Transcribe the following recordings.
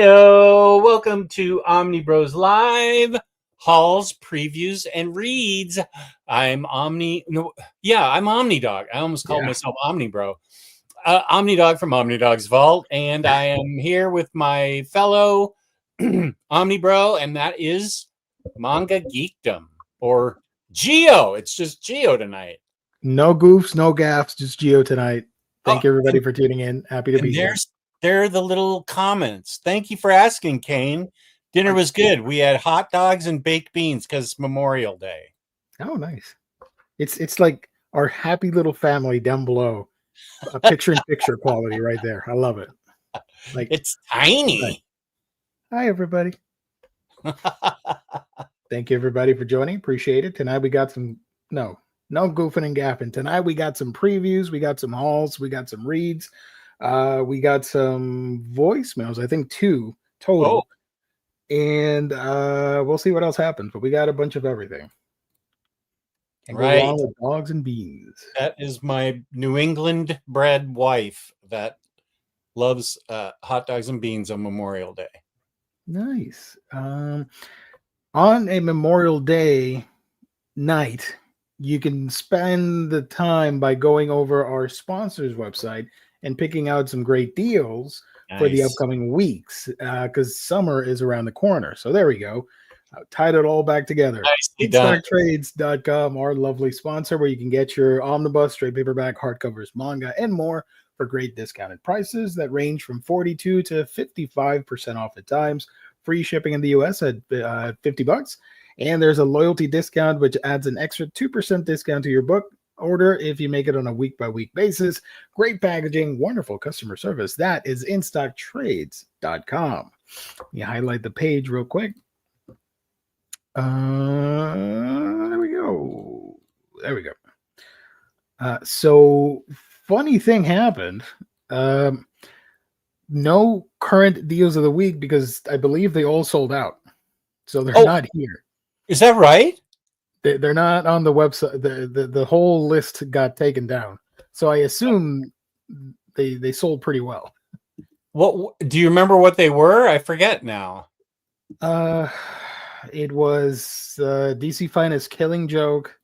Heyo, welcome to Omnibros Live, hauls, previews, and reads. I'm Omnidog. I almost called myself Omnibro. Omnidog from Omnidog's Vault, and I am here with my fellow Omnibro, and that is Manga Geekdom, or Geo. It's just Geo tonight. No goofs, no gaffs, just Geo tonight. Thank you, everybody, for tuning in. Happy to be here. There are the little comments. Thank you for asking, Kane. Dinner was good. We had hot dogs and baked beans because it's Memorial Day. Oh, nice. It's like our happy little family down below. A picture-in-picture quality right there. I love it. Like it's tiny. Hi, everybody. Thank you, everybody, for joining. Appreciate it. Tonight we got some no goofing and gaffing. Tonight we got some previews. We got some hauls. We got some reads. We got some voicemails, I think 2 total. And we'll see what else happens, but we got a bunch of everything. And right. Go along with dogs and beans. That is my New England bred wife that loves hot dogs and beans on Memorial Day. Nice. On a Memorial Day night, you can spend the time by going over our sponsors website and picking out some great deals for the upcoming weeks, because summer is around the corner. So there we go. Tied it all back together. InStockTrades.com, our lovely sponsor, where you can get your Omnibus, trade paperback, hardcovers, manga, and more for great discounted prices that range from 42 to 55% off at times. Free shipping in the US at $50. And there's a loyalty discount, which adds an extra 2% discount to your book order if you make it on a week-by-week basis. Great packaging, wonderful customer service. That is InStockTrades.com. You highlight the page real quick. There we go. So funny thing happened. No current deals of the week because I believe they all sold out. So they're not here. Is that right? They're not on the website. The whole list got taken down. So I assume they sold pretty well. What do you remember what they were? I forget now. It was DC Finest Killing Joke.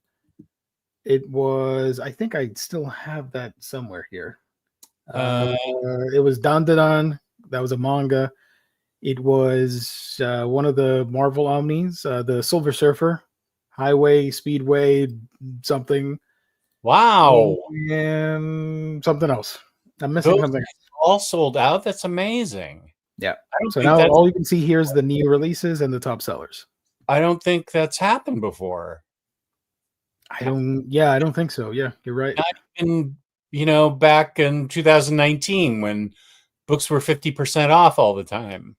It was, I think I still have that somewhere here. It was Dandadan. That was a manga. It was one of the Marvel Omnis, the Silver Surfer. Highway, Speedway, something. Wow. And something else. I'm missing something. All sold out? That's amazing. Yeah. So now all you can see here is the new releases and the top sellers. I don't think that's happened before. I don't think so. Yeah, you're right. Not in, back in 2019 when books were 50% off all the time.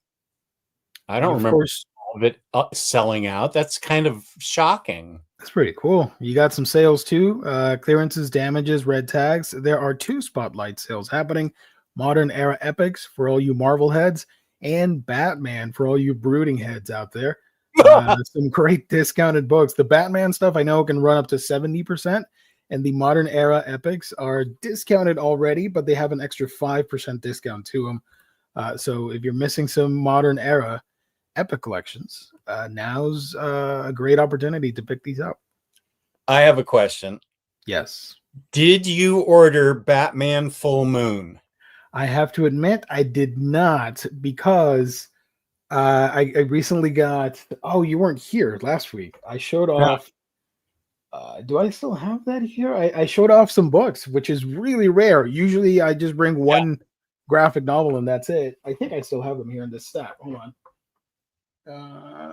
I don't remember all of it selling out. That's kind of shocking. That's pretty cool. You got some sales too. Clearances, damages, red tags. There are 2 spotlight sales happening. Modern Era Epics for all you Marvel heads, and Batman for all you brooding heads out there. Some great discounted books. The Batman stuff I know can run up to 70%, and the Modern Era Epics are discounted already, but they have an extra 5% discount to them. So if you're missing some Modern Era Epic collections, now's a great opportunity to pick these up. I have a question. Yes. Did you order Batman Full Moon? I have to admit I did not, because I recently got. Oh, you weren't here last week. I showed off. Do I still have that here? I showed off some books, which is really rare. Usually I just bring one graphic novel and that's it. I think I still have them here in this stack. Hold on.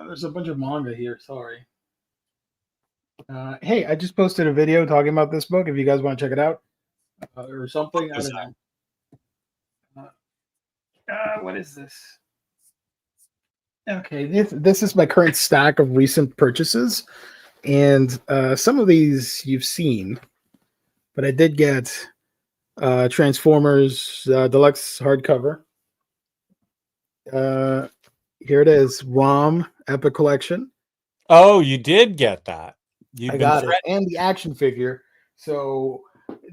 There's a bunch of manga here. Sorry. Hey, I just posted a video talking about this book. If you guys want to check it out or something. I don't know. What is this? Okay, this is my current stack of recent purchases, and some of these you've seen, but I did get Transformers Deluxe hardcover. Here it is, ROM Epic Collection. Oh, you did get that. I got it, and the action figure. So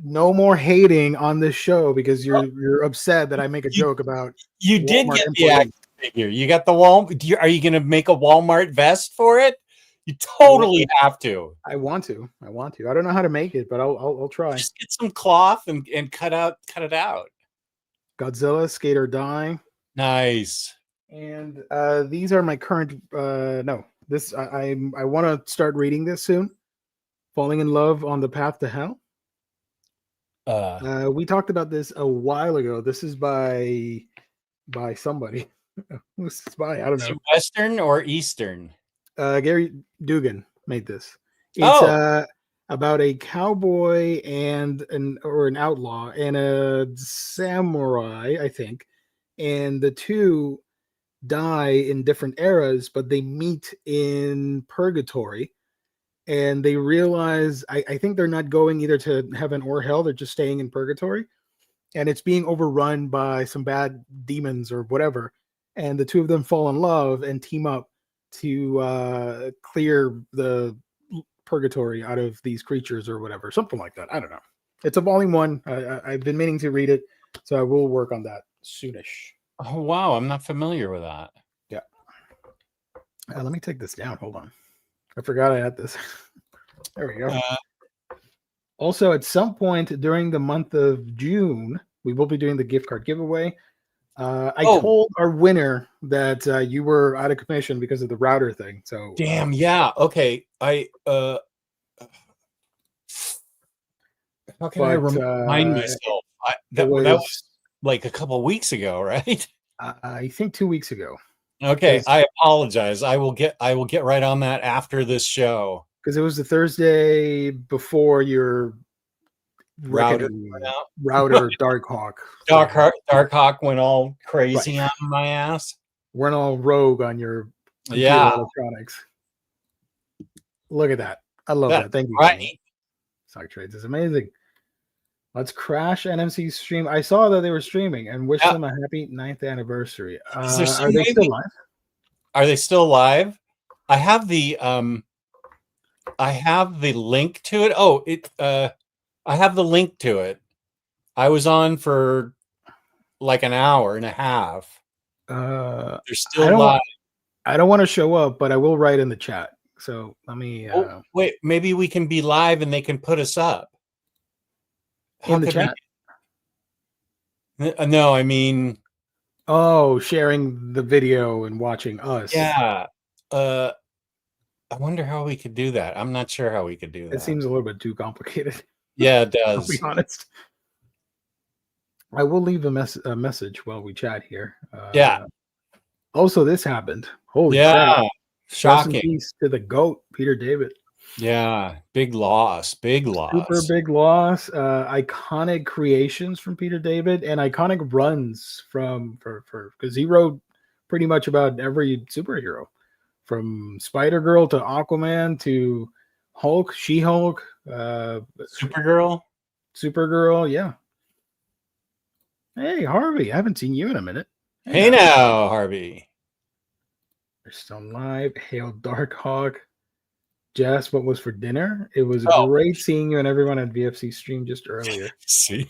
no more hating on this show because you're upset that I make a joke about. You did get the action figure. You got the wall. Are you going to make a Walmart vest for it? You totally have to. I want to. I don't know how to make it, but I'll try. Just get some cloth and cut it out. Godzilla, Skate or Die. Nice. And these are my current. No, this I want to start reading this soon. Falling in Love on the Path to Hell. We talked about this a while ago. This is by somebody. Who's this by? I don't know. Western or Eastern? Gary Dugan made this. It's about a cowboy and an outlaw and a samurai, I think, and the two die in different eras, but they meet in purgatory, and they realize I think they're not going either to heaven or hell; they're just staying in purgatory, and it's being overrun by some bad demons or whatever. And the two of them fall in love and team up to clear the purgatory out of these creatures or whatever, something like that. I don't know. It's a volume 1. I've been meaning to read it, so I will work on that soonish. Oh wow, I'm not familiar with that. Yeah. Let me take this down. Hold on. I forgot I had this. There we go. Also, at some point during the month of June, we will be doing the gift card giveaway. I told our winner that you were out of commission because of the router thing. So damn, yeah. Okay. How can I remind myself? That was like a couple of weeks ago, right? I think 2 weeks ago. Okay, I apologize. I will get right on that after this show. Because it was the Thursday before your router Darkhawk. Darkhawk went all crazy on my ass. Went all rogue on your electronics. Look at that. I love that. Thank you. Right. Stock Trades is amazing. Let's crash NMC stream. I saw that they were streaming and wish them a happy 9th anniversary. Are they still live? Are they still live? I have the link to it. Oh, I have the link to it. I was on for like an hour and a half. They're still live. I don't want to show up, but I will write in the chat. So let me wait, maybe we can be live and they can put us up. In the chat? No, I mean sharing the video and watching us. Yeah. I wonder how we could do that. I'm not sure how we could do that. It seems a little bit too complicated. Yeah, it does. I'll be honest. I will leave a message while we chat here. Also, this happened. Holy crap. Shocking. Rest in peace to the GOAT, Peter David. Yeah, big loss. Super big loss. Iconic creations from Peter David and iconic runs because he wrote pretty much about every superhero, from Spider-Girl to Aquaman to Hulk, She-Hulk, Supergirl, yeah. Hey, Harvey, I haven't seen you in a minute. Hey now, Harvey. You're still live. Hail Darkhawk. Jess, what was for dinner? It was great seeing you and everyone at VFC stream just earlier. See,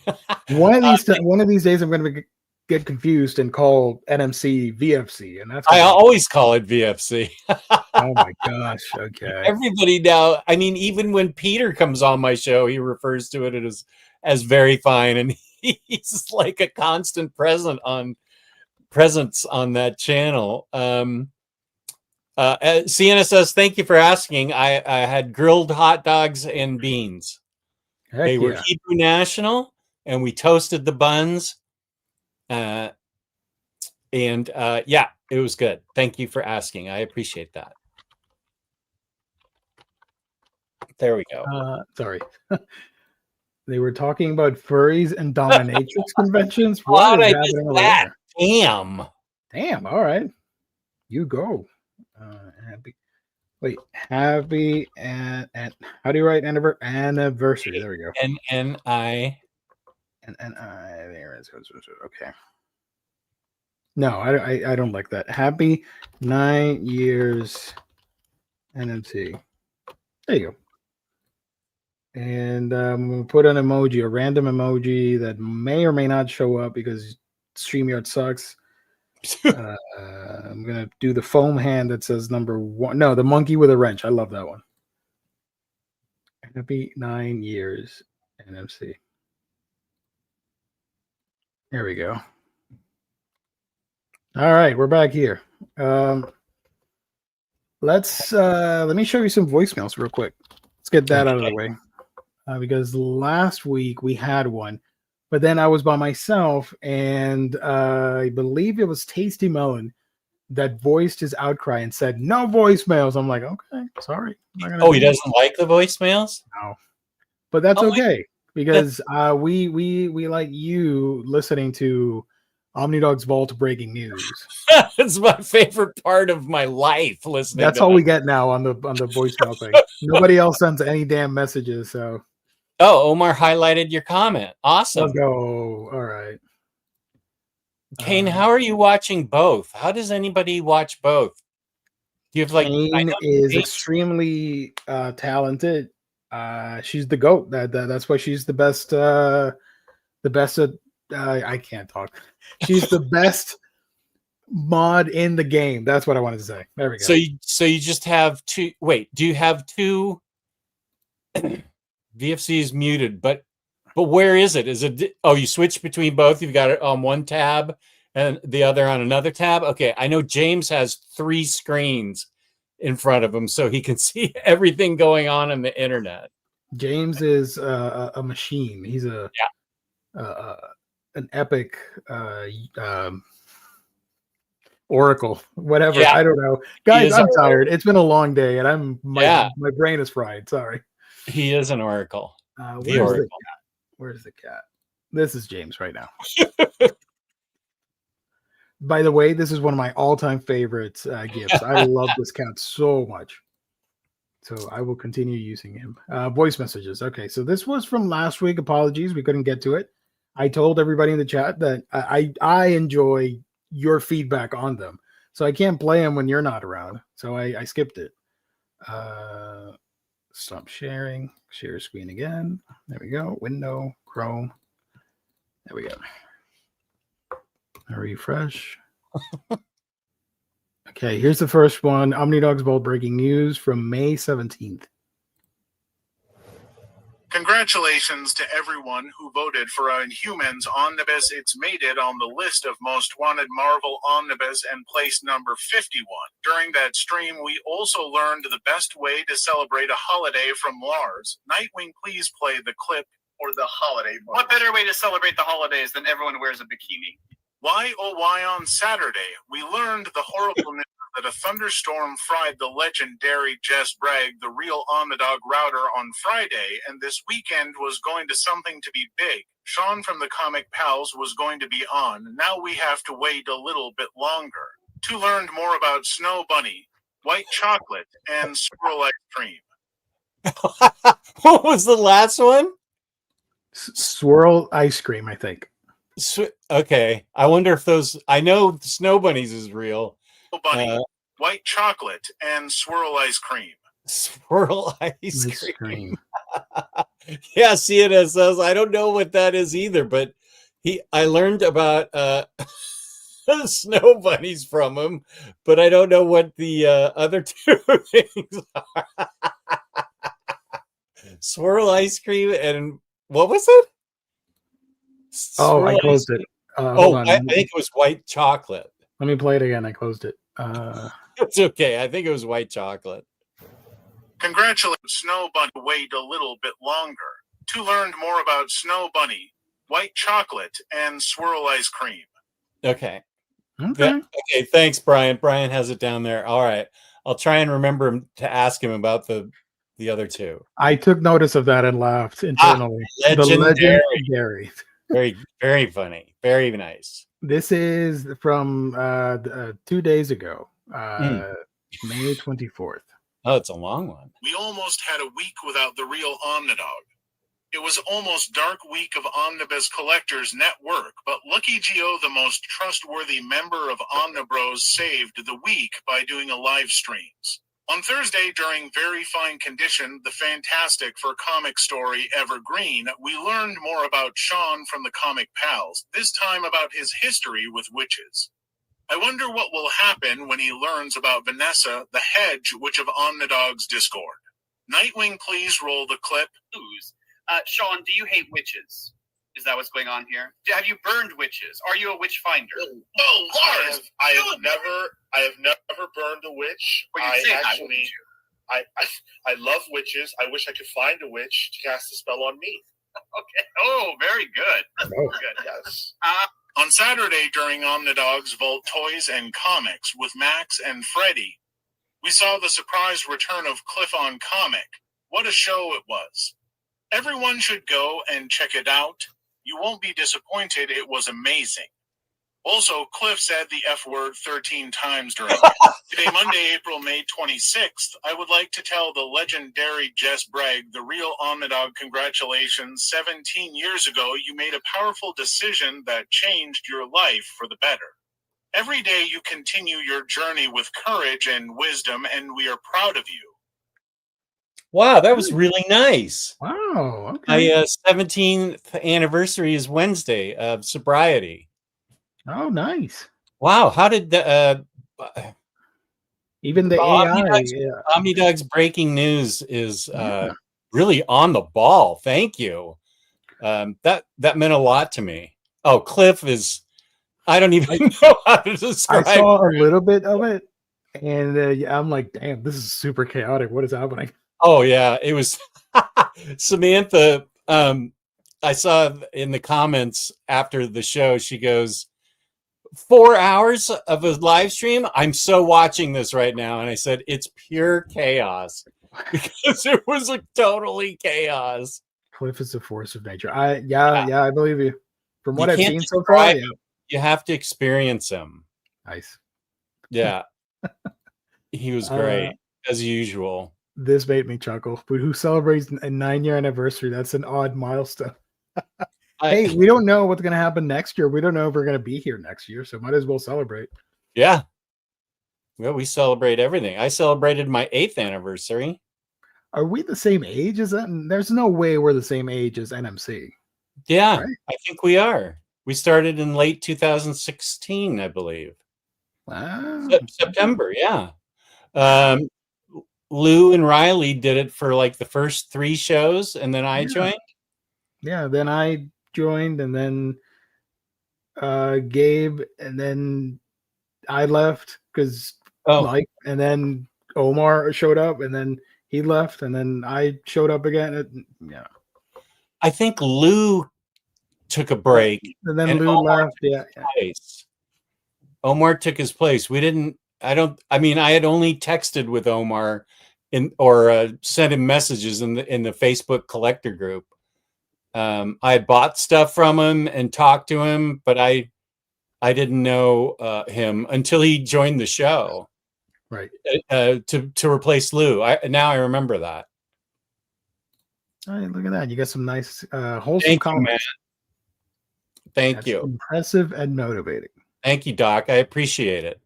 one of these days I'm going to get confused and call NMC VFC, and that's I always call it VFC. Oh my gosh! Okay. Everybody now. I mean, even when Peter comes on my show, he refers to it as very fine, and he's like a constant presence on that channel. Sienna says, thank you for asking. I had grilled hot dogs and beans. They were Hebrew National, and we toasted the buns. It was good. Thank you for asking. I appreciate that. There we go. Sorry. They were talking about furries and dominatrix conventions. What is happening over there? Damn. All right. You go. Happy and how do you write anniversary? There we go. NNI. There it goes. Okay. No, I don't like that. Happy 9 years NMC. There you go. And we'll put an emoji, a random emoji that may or may not show up because StreamYard sucks. I'm gonna do the foam hand that says number 1. No, the monkey with a wrench. I love that one. Happy 9 years, NMC. There we go. All right, we're back here. Let me show you some voicemails real quick. Let's get that out of the way. Because last week we had one, but then I was by myself, and I believe it was Tasty Melon that voiced his outcry and said no voicemails. I'm like, okay, sorry. Oh, he doesn't like the voicemails? No, but that's okay because we like you listening to Omnidog's Vault breaking news. It's my favorite part of my life. Listening. That's all we get now on the voicemail thing. Nobody else sends any damn messages. So. Oh, Omar highlighted your comment. Awesome. Let's go. All right. Kane, how are you watching both? How does anybody watch both? Do you have like Kane is extremely talented. She's the GOAT. That's why she's the best. The best at I can't talk. She's the best mod in the game. That's what I wanted to say. There we go. So you just have two. Wait, do you have two? VFC is muted, but where is it? Is it? Oh, you switch between both. You've got it on one tab and the other on another tab. Okay, I know James has 3 screens in front of him, so he can see everything going on the internet. James is a machine. He's an epic oracle, whatever. Yeah. I don't know, guys. I'm tired. It's been a long day, and my brain is fried. Sorry. He is an oracle. The oracle. Where's the cat? This is James right now. By the way, this is one of my all-time favorite gifts. I love this cat so much. So I will continue using him. Voice messages. Okay, so this was from last week. Apologies, we couldn't get to it. I told everybody in the chat that I enjoy your feedback on them. So I can't play them when you're not around. So I skipped it. Stop sharing. Share screen again. There we go. Window, Chrome. There we go. Refresh. Okay, here's the first one. Omnidog's Vault breaking news from May 17th. Congratulations to everyone who voted for Inhumans Omnibus. It's made it on the list of most wanted Marvel Omnibus and placed number 51. During that stream, we also learned the best way to celebrate a holiday from Lars. Nightwing, please play the clip or the holiday bar. What better way to celebrate the holidays than everyone wears a bikini? Why, oh why on Saturday, we learned the horrible news that a thunderstorm fried the legendary Jess Bragg, the real Omnidog router, on Friday, and this weekend was going to something to be big. Sean from the Comic Pals was going to be on. Now we have to wait a little bit longer. To learn more about Snow Bunny, white chocolate, and swirl ice cream. What was the last one? Swirl ice cream, I think. Okay. I wonder if those... I know Snow Bunnies is real. Bunny, white chocolate, and swirl ice cream. Swirl ice cream. Yeah, CNN says, I don't know what that is either, but I learned about Snow Bunnies from him, but I don't know what the other 2 things are. Swirl ice cream and what was it? Swirl I closed it. I think it was white chocolate. Let me play it again. I closed it. It's okay. I think it was white chocolate. Congratulations, Snow Bunny. Wait a little bit longer. To learn more about Snow Bunny, white chocolate, and swirl ice cream. Okay. Okay. Thanks, Brian. Brian has it down there. All right. I'll try and remember to ask him about the other 2. I took notice of that and laughed internally. Legendary. Very, very funny. Very nice. This is from 2 days ago, May 24th. Oh, it's a long one. We almost had a week without the real Omnidog. It was almost dark week of Omnibus Collectors Network, but Lucky Geo, the most trustworthy member of Omnibros, saved the week by doing a live streams. On Thursday, during very fine condition, the Fantastic for Comic Story Evergreen, we learned more about Sean from the Comic Pals, this time about his history with witches. I wonder what will happen when he learns about Vanessa, the hedge witch of Omnidog's Discord. Nightwing, please roll the clip. Sean, do you hate witches? Is that what's going on here? Have you burned witches? Are you a witch finder? Oh, Lars! I have never burned a witch. Well, I love witches. I wish I could find a witch to cast a spell on me. Okay. Oh, very good. Oh, good. Yes. On Saturday during Omnidog's Vault Toys and Comics with Max and Freddy, we saw the surprise return of Cliff on Comic. What a show it was. Everyone should go and check it out. You won't be disappointed. It was amazing. Also, Cliff said the F word 13 times during it. Today, Monday, May 26th, I would like to tell the legendary Jess Bragg, the real Omnidog, congratulations. 17 years ago, you made a powerful decision that changed your life for the better. Every day you continue your journey with courage and wisdom, and we are proud of you. Wow, that was really nice. Wow. Okay. My 17th anniversary is Wednesday of sobriety. Oh, nice. Wow, how did the even the AI Omnidog's breaking news is really on the ball. Thank you. That meant a lot to me. Oh, Cliff is, I don't even know how to describe. I saw a little bit of it, and I'm like, damn, this is super chaotic. What is happening? Oh yeah, it was Samantha. I saw in the comments after the show, she goes, 4 hours of a live stream. I'm so watching this right now. And I said, it's pure chaos because it was like totally chaos. Cliff is a force of nature. I believe you. From what I've seen so far, yeah. You have to experience him. Nice. Yeah. He was great as usual. This made me chuckle. But who celebrates a 9-year anniversary? That's an odd milestone. Hey, we don't know what's going to happen next year. We don't know if we're going to be here next year, so might as well celebrate. Yeah. Well, we celebrate everything. I celebrated my 8th anniversary. Are we the same age as that? There's no way we're the same age as NMC. Yeah, right? I think we are. We started in late 2016, I believe. Wow. September, yeah. Lou and Riley did it for like the first 3 shows, and then I joined. Yeah, then I joined, and then Gabe, and then I left because Mike, and then Omar showed up, and then he left, and then I showed up again. Yeah, I think Lou took a break, and then Lou left. Yeah. Omar took his place. We didn't. I had only texted with Omar, or sent him messages in the Facebook collector group. I had bought stuff from him and talked to him, but I didn't know him until he joined the show, right? To replace Lou. Now I remember that. All right, look at that! You got some nice wholesome comments. Thank you. Impressive and motivating. Thank you, Doc. I appreciate it.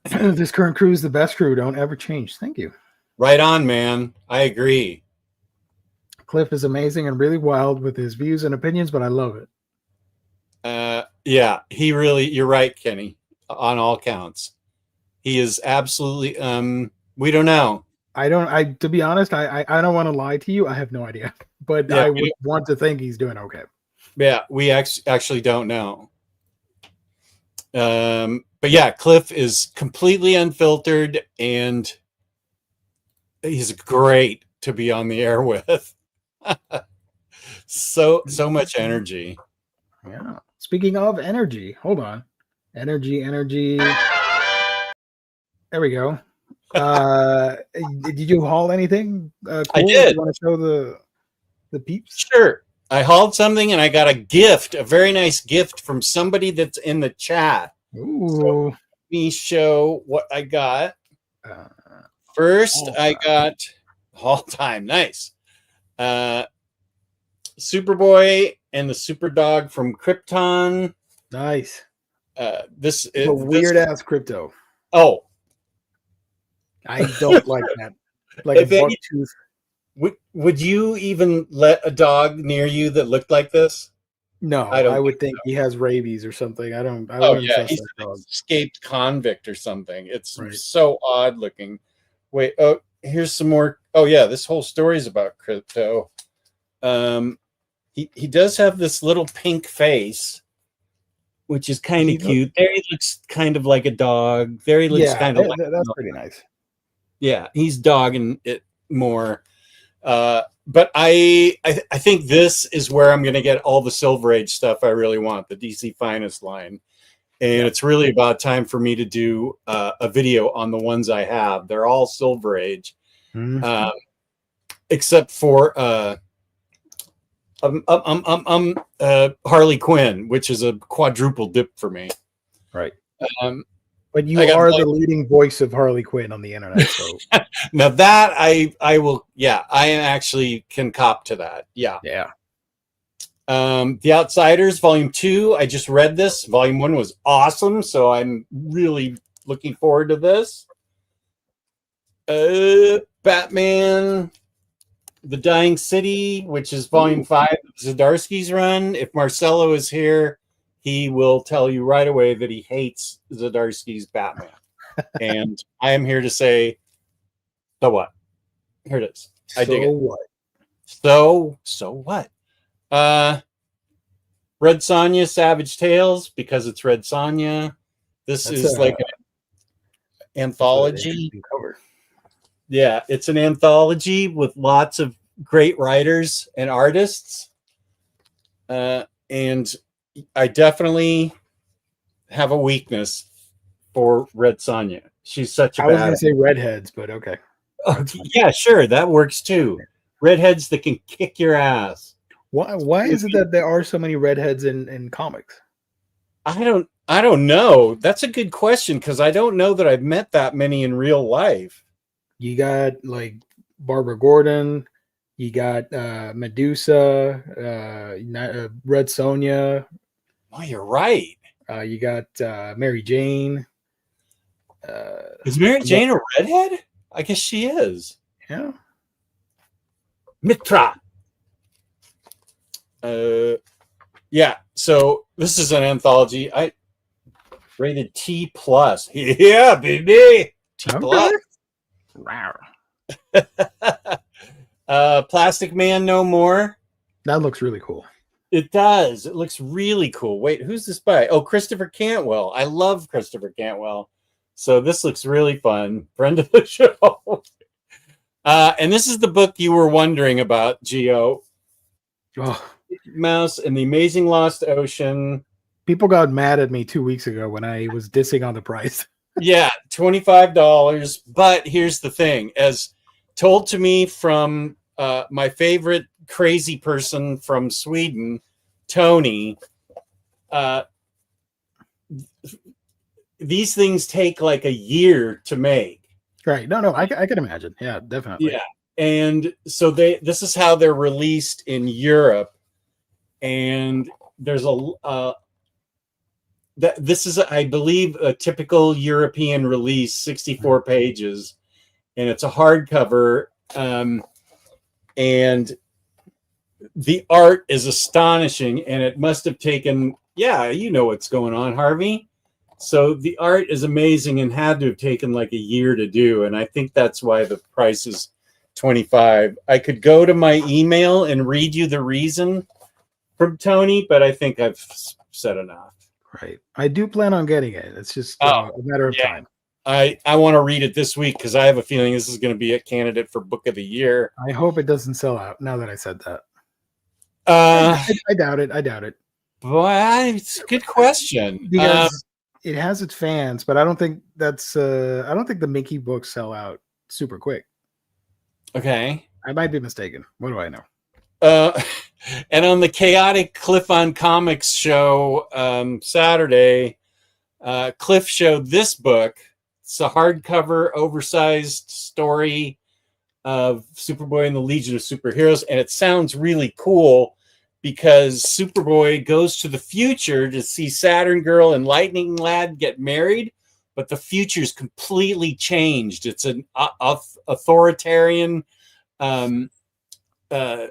This current crew is the best crew. Don't ever change. Thank you. Right on, man. I agree. Cliff is amazing and really wild with his views and opinions, but I love it. Yeah, he really, you're right, Kenny, on all counts. He is absolutely, we don't know. To be honest, I don't want to lie to you. I have no idea, but I would want to think he's doing okay. Yeah, we actually don't know. But yeah, Cliff is completely unfiltered, and he's great to be on the air with. so much energy. Yeah. Speaking of energy, hold on. Energy. There we go. Did you haul anything? Cool? I did. You want to show the peeps? Sure. I hauled something, and I got a gift, a very nice gift from somebody that's in the chat. Ooh. So let me show what I got. First, I got haul time. Nice. Superboy and the Super Dog from Krypton. Nice. This is a weird ass crypto. Oh, I don't like that. Like a buck tooth. Would you even let a dog near you that looked like this? No, I don't I would think think he has rabies or something. I Oh wouldn't yeah, trust he's that an dog. escaped convict or something. It's Right. so odd looking. Wait, oh, here's some more. Oh yeah, this whole story is about crypto. He does have this little pink face, which is kind of cute. There he looks kind of like a dog. There he looks kind of like that's pretty nice. yeah, he's dogging it more. But I think this is where I'm going to get all the Silver Age stuff I really want, the DC Finest line. And it's really about time for me to do a video on the ones I have. They're all Silver Age, except for Harley Quinn, which is a quadruple dip for me. Right. But you are the leading voice of Harley Quinn on the internet. So now that I will, yeah, I actually can cop to that. Yeah. Yeah. The Outsiders, Volume 2. I just read this. Volume 1 was awesome, so I'm really looking forward to this. Batman, The Dying City, which is Volume 5 of Zdarsky's run. If Marcelo is here, he will tell you right away that he hates Zdarsky's Batman. And I am here to say, so what? Here it is. I dig it. So what? Red Sonja, Savage Tales, because it's Red Sonja. This is like an anthology. Cover. Yeah, it's an anthology with lots of great writers and artists. And I definitely have a weakness for Red Sonja. She's such a I was going to say redheads, but okay. Oh, yeah, sure. That works too. Redheads that can kick your ass. Why is it that there are so many redheads in comics? I don't know. That's a good question because I don't know that I've met that many in real life. You got like Barbara Gordon, you got Medusa, Red Sonja. Oh, you're right. You got Mary Jane. Is Mary Jane a redhead? I guess she is. Yeah. Mitra. Yeah. So this is an anthology. I rated T+. Yeah, baby. T+. Wow. Plastic Man No More. That looks really cool. It does. It looks really cool. Wait, who's this by? Oh, Christopher Cantwell. I love Christopher Cantwell. So this looks really fun. Friend of the show. And this is the book you were wondering about, Gio. Oh. Mouse and the Amazing Lost Ocean. People got mad at me 2 weeks ago when I was dissing on the price. Yeah, $25. But here's the thing. As told to me from my favorite crazy person from Sweden, Tony, these things take like a year to make. Right. No, I can imagine. Yeah, definitely. Yeah. And so this is how they're released in Europe. And there's this is, I believe, a typical European release, 64 pages, and it's a hardcover. And the art is astonishing, and it must have taken, yeah, you know what's going on, Harvey. So the art is amazing and had to have taken like a year to do. And I think that's why the price is $25. I could go to my email and read you the reason from Tony, but I think I've said enough. Right. I do plan on getting it. It's just a matter of time. I want to read it this week because I have a feeling this is going to be a candidate for Book of the Year. I hope it doesn't sell out now that I said that. I doubt it. Boy, it's a good question. Because it has its fans, but I don't think I don't think the Mickey books sell out super quick. Okay. I might be mistaken. What do I know? And on the Chaotic Cliff on Comics show Saturday, Cliff showed this book. It's a hardcover, oversized story of Superboy and the Legion of Superheroes, and it sounds really cool because Superboy goes to the future to see Saturn Girl and Lightning Lad get married, but the future's completely changed. It's an authoritarian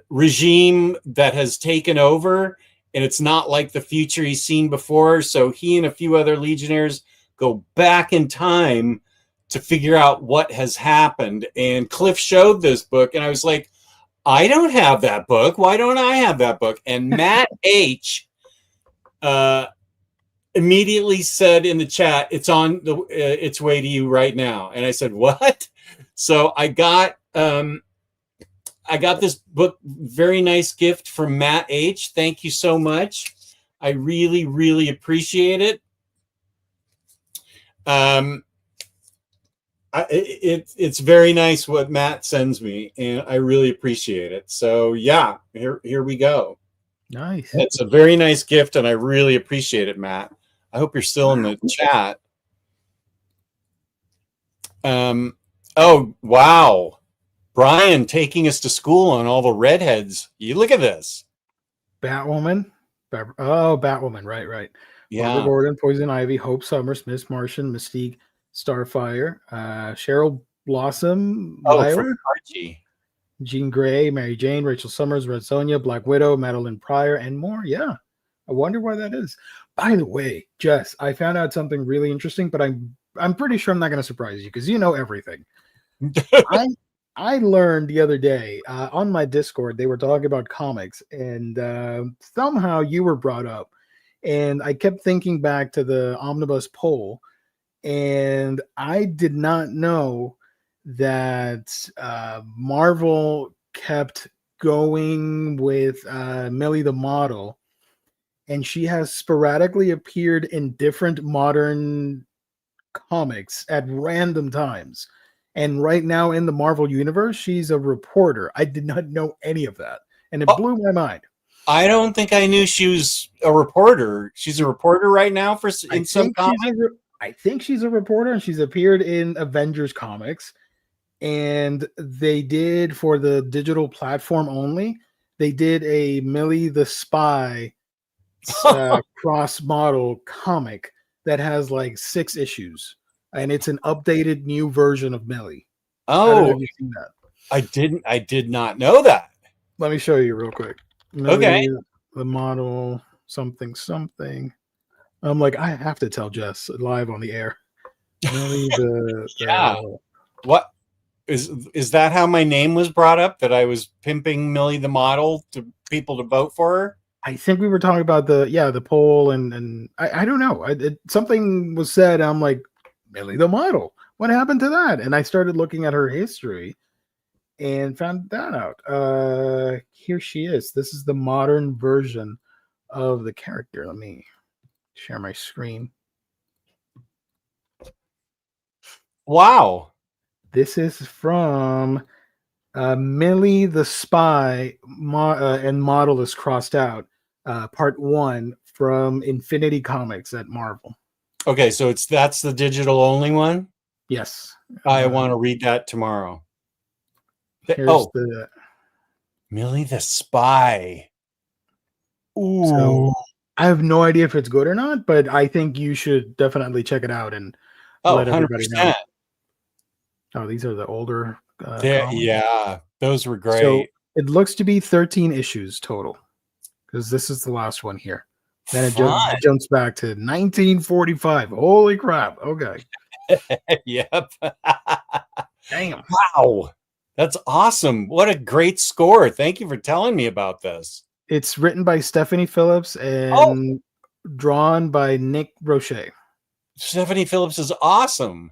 regime that has taken over, and it's not like the future he's seen before. So he and a few other Legionnaires go back in time to figure out what has happened. And Cliff showed this book, and I was like, I don't have that book. Why don't I have that book? And Matt H. Immediately said in the chat, it's on its way to you right now. And I said, what? So I got this book, very nice gift from Matt H. Thank you so much. I really, really appreciate it. It's very nice what Matt sends me, and I really appreciate it. So yeah, here we go. Nice. It's a very nice gift, and I really appreciate it, Matt. I hope you're still in the chat. Oh, wow. Brian taking us to school on all the redheads. You look at this. Batwoman. Batwoman. Right. Yeah. Barbara Gordon, Poison Ivy, Hope Summers, Miss Martian, Mystique, Starfire, Cheryl Blossom, Lyra, Archie. Jean Grey, Mary Jane, Rachel Summers, Red Sonja, Black Widow, Madeline Pryor, and more. Yeah. I wonder why that is. By the way, Jess, I found out something really interesting, but I'm pretty sure I'm not going to surprise you because you know everything. I learned the other day on my Discord, they were talking about comics, and somehow you were brought up. And I kept thinking back to the Omnibus poll, and I did not know that Marvel kept going with Millie the Model, and she has sporadically appeared in different modern comics at random times. And right now in the Marvel universe, she's a reporter. I did not know any of that, and it blew my mind. I don't think I knew she was a reporter. She's a reporter right now in some comics. I think she's a reporter, and she's appeared in Avengers comics. And they did, for the digital platform only, they did a Millie the Spy cross model comic that has like 6 issues, and it's an updated new version of Millie. Oh, have you seen that? I did not know that. Let me show you real quick. Millie, okay. The Model, something. I'm like, I have to tell Jess live on the air. Millie yeah. What is that? How my name was brought up? That I was pimping Millie the Model to people to vote for her? I think we were talking about the poll, and I don't know. Something was said. I'm like, Millie the Model. What happened to that? And I started looking at her history and found that out. Here she is. This is the modern version of the character. Let me share my screen. Wow. This is from Millie the Spy and Model is crossed out. Part 1 from Infinity Comics at Marvel. Okay, so that's the digital only one? Yes. I want to read that tomorrow. Here's the Millie the Spy. Ooh. So I have no idea if it's good or not, but I think you should definitely check it out and let everybody 100%. know. Oh, these are the older. Yeah, those were great. So it looks to be 13 issues total, because this is the last one here. Then it jumps back to 1945. Holy crap. Okay. Yep. Damn. Wow. That's awesome. What a great score. Thank you for telling me about this. It's written by Stephanie Phillips and drawn by Nick Roche. Stephanie Phillips is awesome.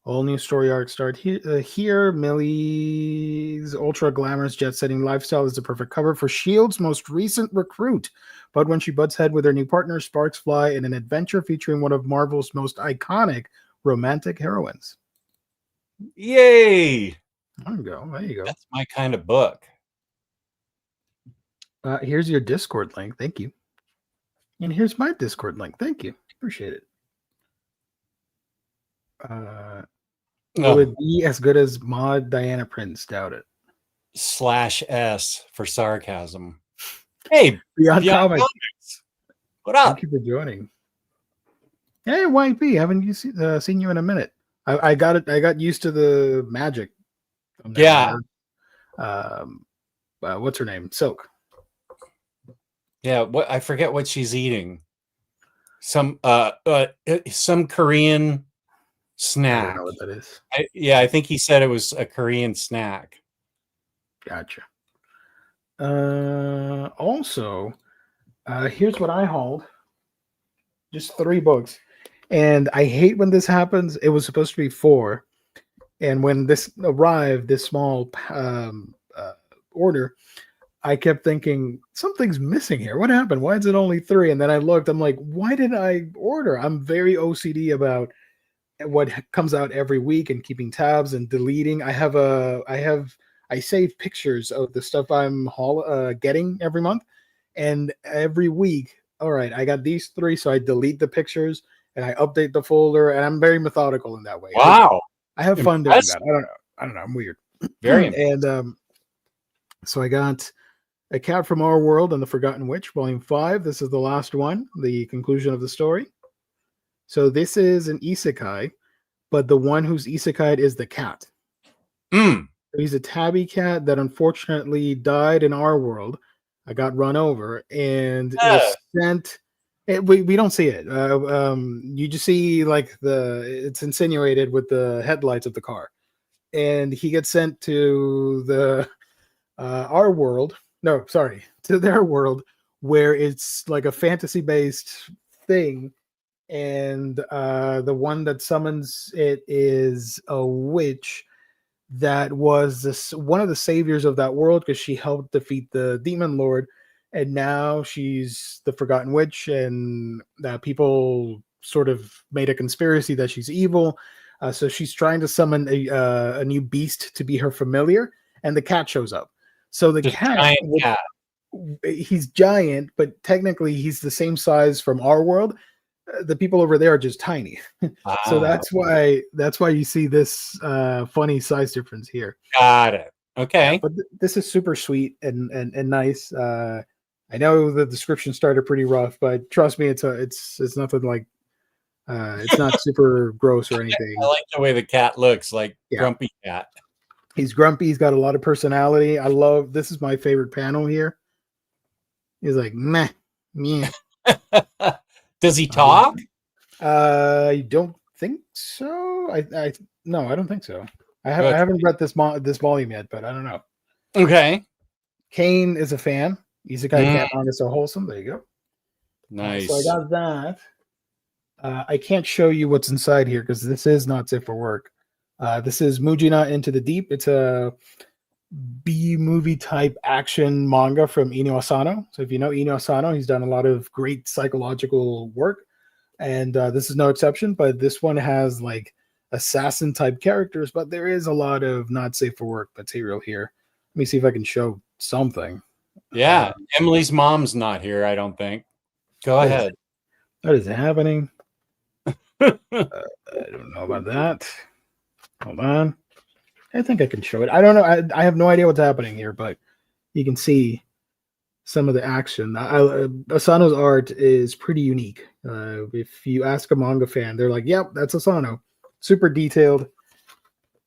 All new story arc start here. Millie's ultra glamorous jet-setting lifestyle is the perfect cover for S.H.I.E.L.D.'s most recent recruit. But when she butts head with her new partner, sparks fly in an adventure featuring one of Marvel's most iconic romantic heroines. Yay! There you go. That's my kind of book. Here's your Discord link. Thank you. And here's my Discord link. Thank you. Appreciate it. Will it be as good as Maud Diana Prince? Doubt it. /S for sarcasm. Hey, Beyond Comics. What up? Thank you for joining. Hey, YP, haven't you seen you in a minute? I got it. I got used to the magic. Yeah. What's her name? Silk. Yeah, what I forget what she's eating. Some Korean I don't snack. know what that is. I think he said it was a Korean snack. Gotcha. Also, here's what I hauled. Just 3 books. And I hate when this happens. It was supposed to be 4. And when this arrived, this small order, I kept thinking, something's missing here. What happened? Why is it only 3? And then I looked, I'm like, why did I order? I'm very OCD about what comes out every week and keeping tabs and deleting. I save pictures of the stuff I'm getting every month, and every week. All right, I got these 3, so I delete the pictures and I update the folder, and I'm very methodical in that way. Wow, I have fun doing that. I don't know. I'm weird. very And so I got A Cat from Our World and the Forgotten Witch, Volume 5. This is the last one, the conclusion of the story. So this is an isekai, but the one who's isekai'd is the cat. He's a tabby cat that unfortunately died in our world. I got run over and was sent. We don't see it. You just see like it's insinuated with the headlights of the car, and he gets sent to the our world. No, sorry, to their world, where it's like a fantasy-based thing. And the one that summons it is a witch that was one of the saviors of that world because she helped defeat the demon lord, and now she's the Forgotten Witch, and people sort of made a conspiracy that she's evil. So she's trying to summon a new beast to be her familiar, and the cat shows up. So the cat, he's giant, but technically he's the same size from our world. The people over there are just tiny. So that's why you see this funny size difference here. Got it. Okay. Yeah, but this is super sweet and nice. I know the description started pretty rough, but trust me, it's nothing like it's not super gross or anything. I like the way the cat looks, like grumpy cat. He's grumpy. He's got a lot of personality. This is my favorite panel here. He's like, meh, meh. Does he talk? I don't think so. No, I don't think so. I haven't read this volume yet, but I don't know. Okay. Kane is a fan. He's a guy cat manga so wholesome. There you go. Nice. So I got that. I can't show you what's inside here because this is not safe for work. This is Mujina Into the Deep. It's a B-movie type action manga from Inu Asano. So if you know Inu Asano, he's done a lot of great psychological work, and this is no exception. But this one has like assassin type characters, but there is a lot of not safe for work material here. Let me see if I can show something. Yeah, Emily's mom's not here, I don't think. Go ahead. What is happening? I don't know about that. Hold on. I think I can show it. I don't know. I have no idea what's happening here, but you can see some of the action. Asano's art is pretty unique. If you ask a manga fan, they're like, "Yep, that's Asano." Super detailed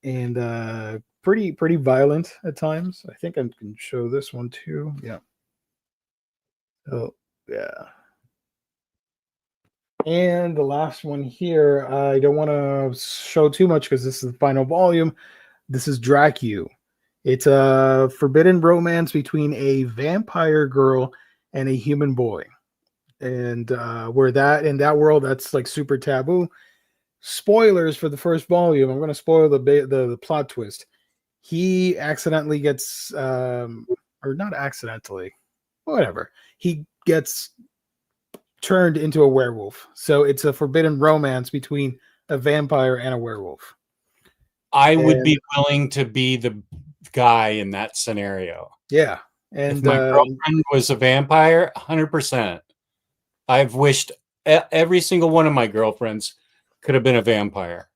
and pretty violent at times. I think I can show this one too. Yeah. Oh yeah. And the last one here, I don't want to show too much because this is the final volume. This is Dracu. It's a forbidden romance between a vampire girl and a human boy. And where that in that world, that's like super taboo. Spoilers for the first volume. I'm going to spoil the plot twist. He accidentally gets, or not accidentally, whatever. He gets turned into a werewolf. So it's a forbidden romance between a vampire and a werewolf. I would be willing to be the guy in that scenario. Yeah. And if my girlfriend was a vampire, 100%. I've wished every single one of my girlfriends could have been a vampire.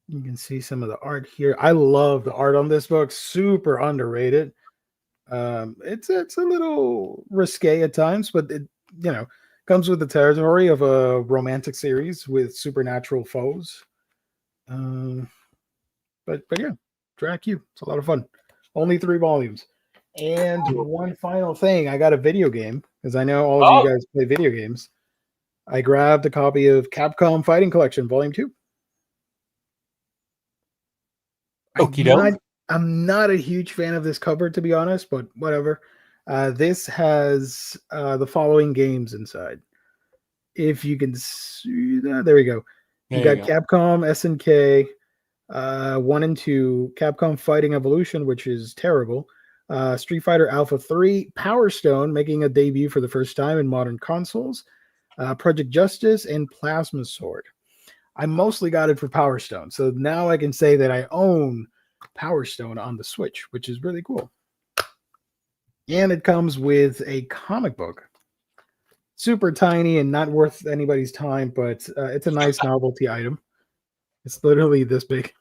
You can see some of the art here. I love the art on this book. Super underrated. It's a little risque at times, but it, comes with the territory of a romantic series with supernatural foes. But yeah, Dracu. It's a lot of fun. Only 3 volumes. And one final thing, I got a video game because I know all of you guys play video games. I grabbed a copy of Capcom Fighting Collection Volume 2. I'm not a huge fan of this cover, to be honest, but whatever. This has the following games inside. If you can see that, there we go. You got Capcom SNK 1 and 2, Capcom Fighting Evolution, which is terrible. Street Fighter Alpha 3, Power Stone, making a debut for the first time in modern consoles, Project Justice, and Plasma Sword. I mostly got it for Power Stone, so now I can say that I own Power Stone on the Switch, which is really cool. And it comes with a comic book. Super tiny and not worth anybody's time, but it's a nice novelty item. It's literally this big,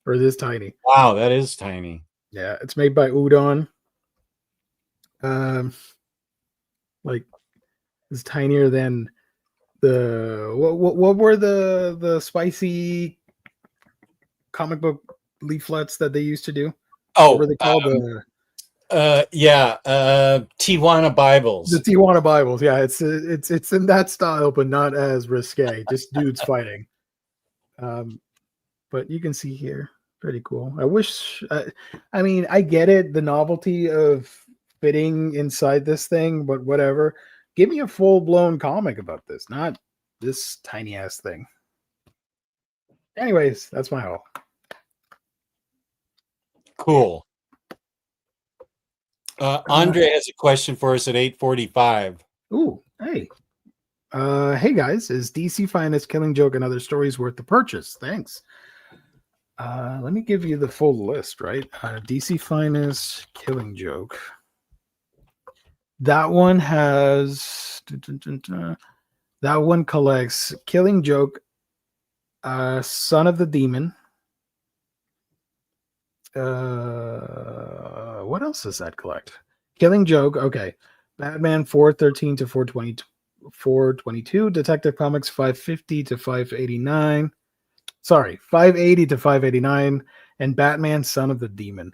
or this tiny. Wow, that is tiny. Yeah, it's made by Udon. Like it's tinier than the what were the spicy comic book leaflets that they used to do? What were they called? Tijuana Bibles. The Tijuana Bibles. Yeah, it's in that style, but not as risque. Just dudes fighting. But you can see here, pretty cool. I wish. I mean, I get it, the novelty of fitting inside this thing, but whatever. Give me a full blown comic about this, not this tiny ass thing. Anyways, that's my haul. Cool. Andre has a question for us at 8:45. Ooh, hey. Hey guys, is DC Finest Killing Joke and Other Stories worth the purchase? Thanks. Let me give you the full list, right? DC Finest Killing Joke. That one has that one collects Killing Joke, Son of the Demon. What else does that collect? Killing Joke, okay. Batman 413 to 422, Detective Comics 550 to 589. Sorry, 580 to 589, and Batman Son of the Demon.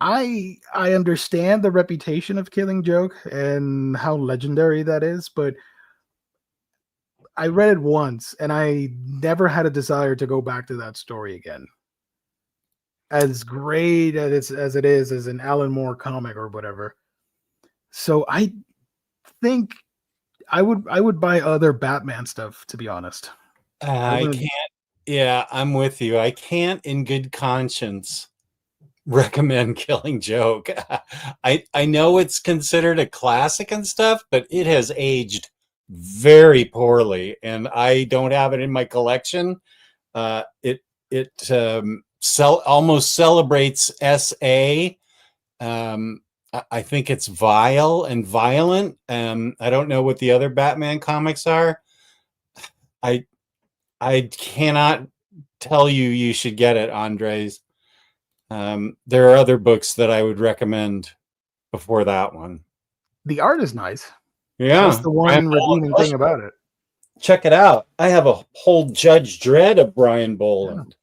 I understand the reputation of Killing Joke and how legendary that is, but I read it once and I never had a desire to go back to that story again. As great as it is as an Alan Moore comic or whatever. So I think I would buy other Batman stuff, to be honest. I can't. Yeah, I'm with you. I can't in good conscience recommend Killing Joke. I know it's considered a classic and stuff, but it has aged very poorly, and I don't have it in my collection. It almost celebrates SA. I think it's vile and violent. I don't know what the other Batman comics are. I cannot tell you should get it, Andres. There are other books that I would recommend before that one. The art is nice. Yeah. That's the one redeeming thing about it. Check it out. I have a whole Judge Dredd of Brian Boland. Yeah.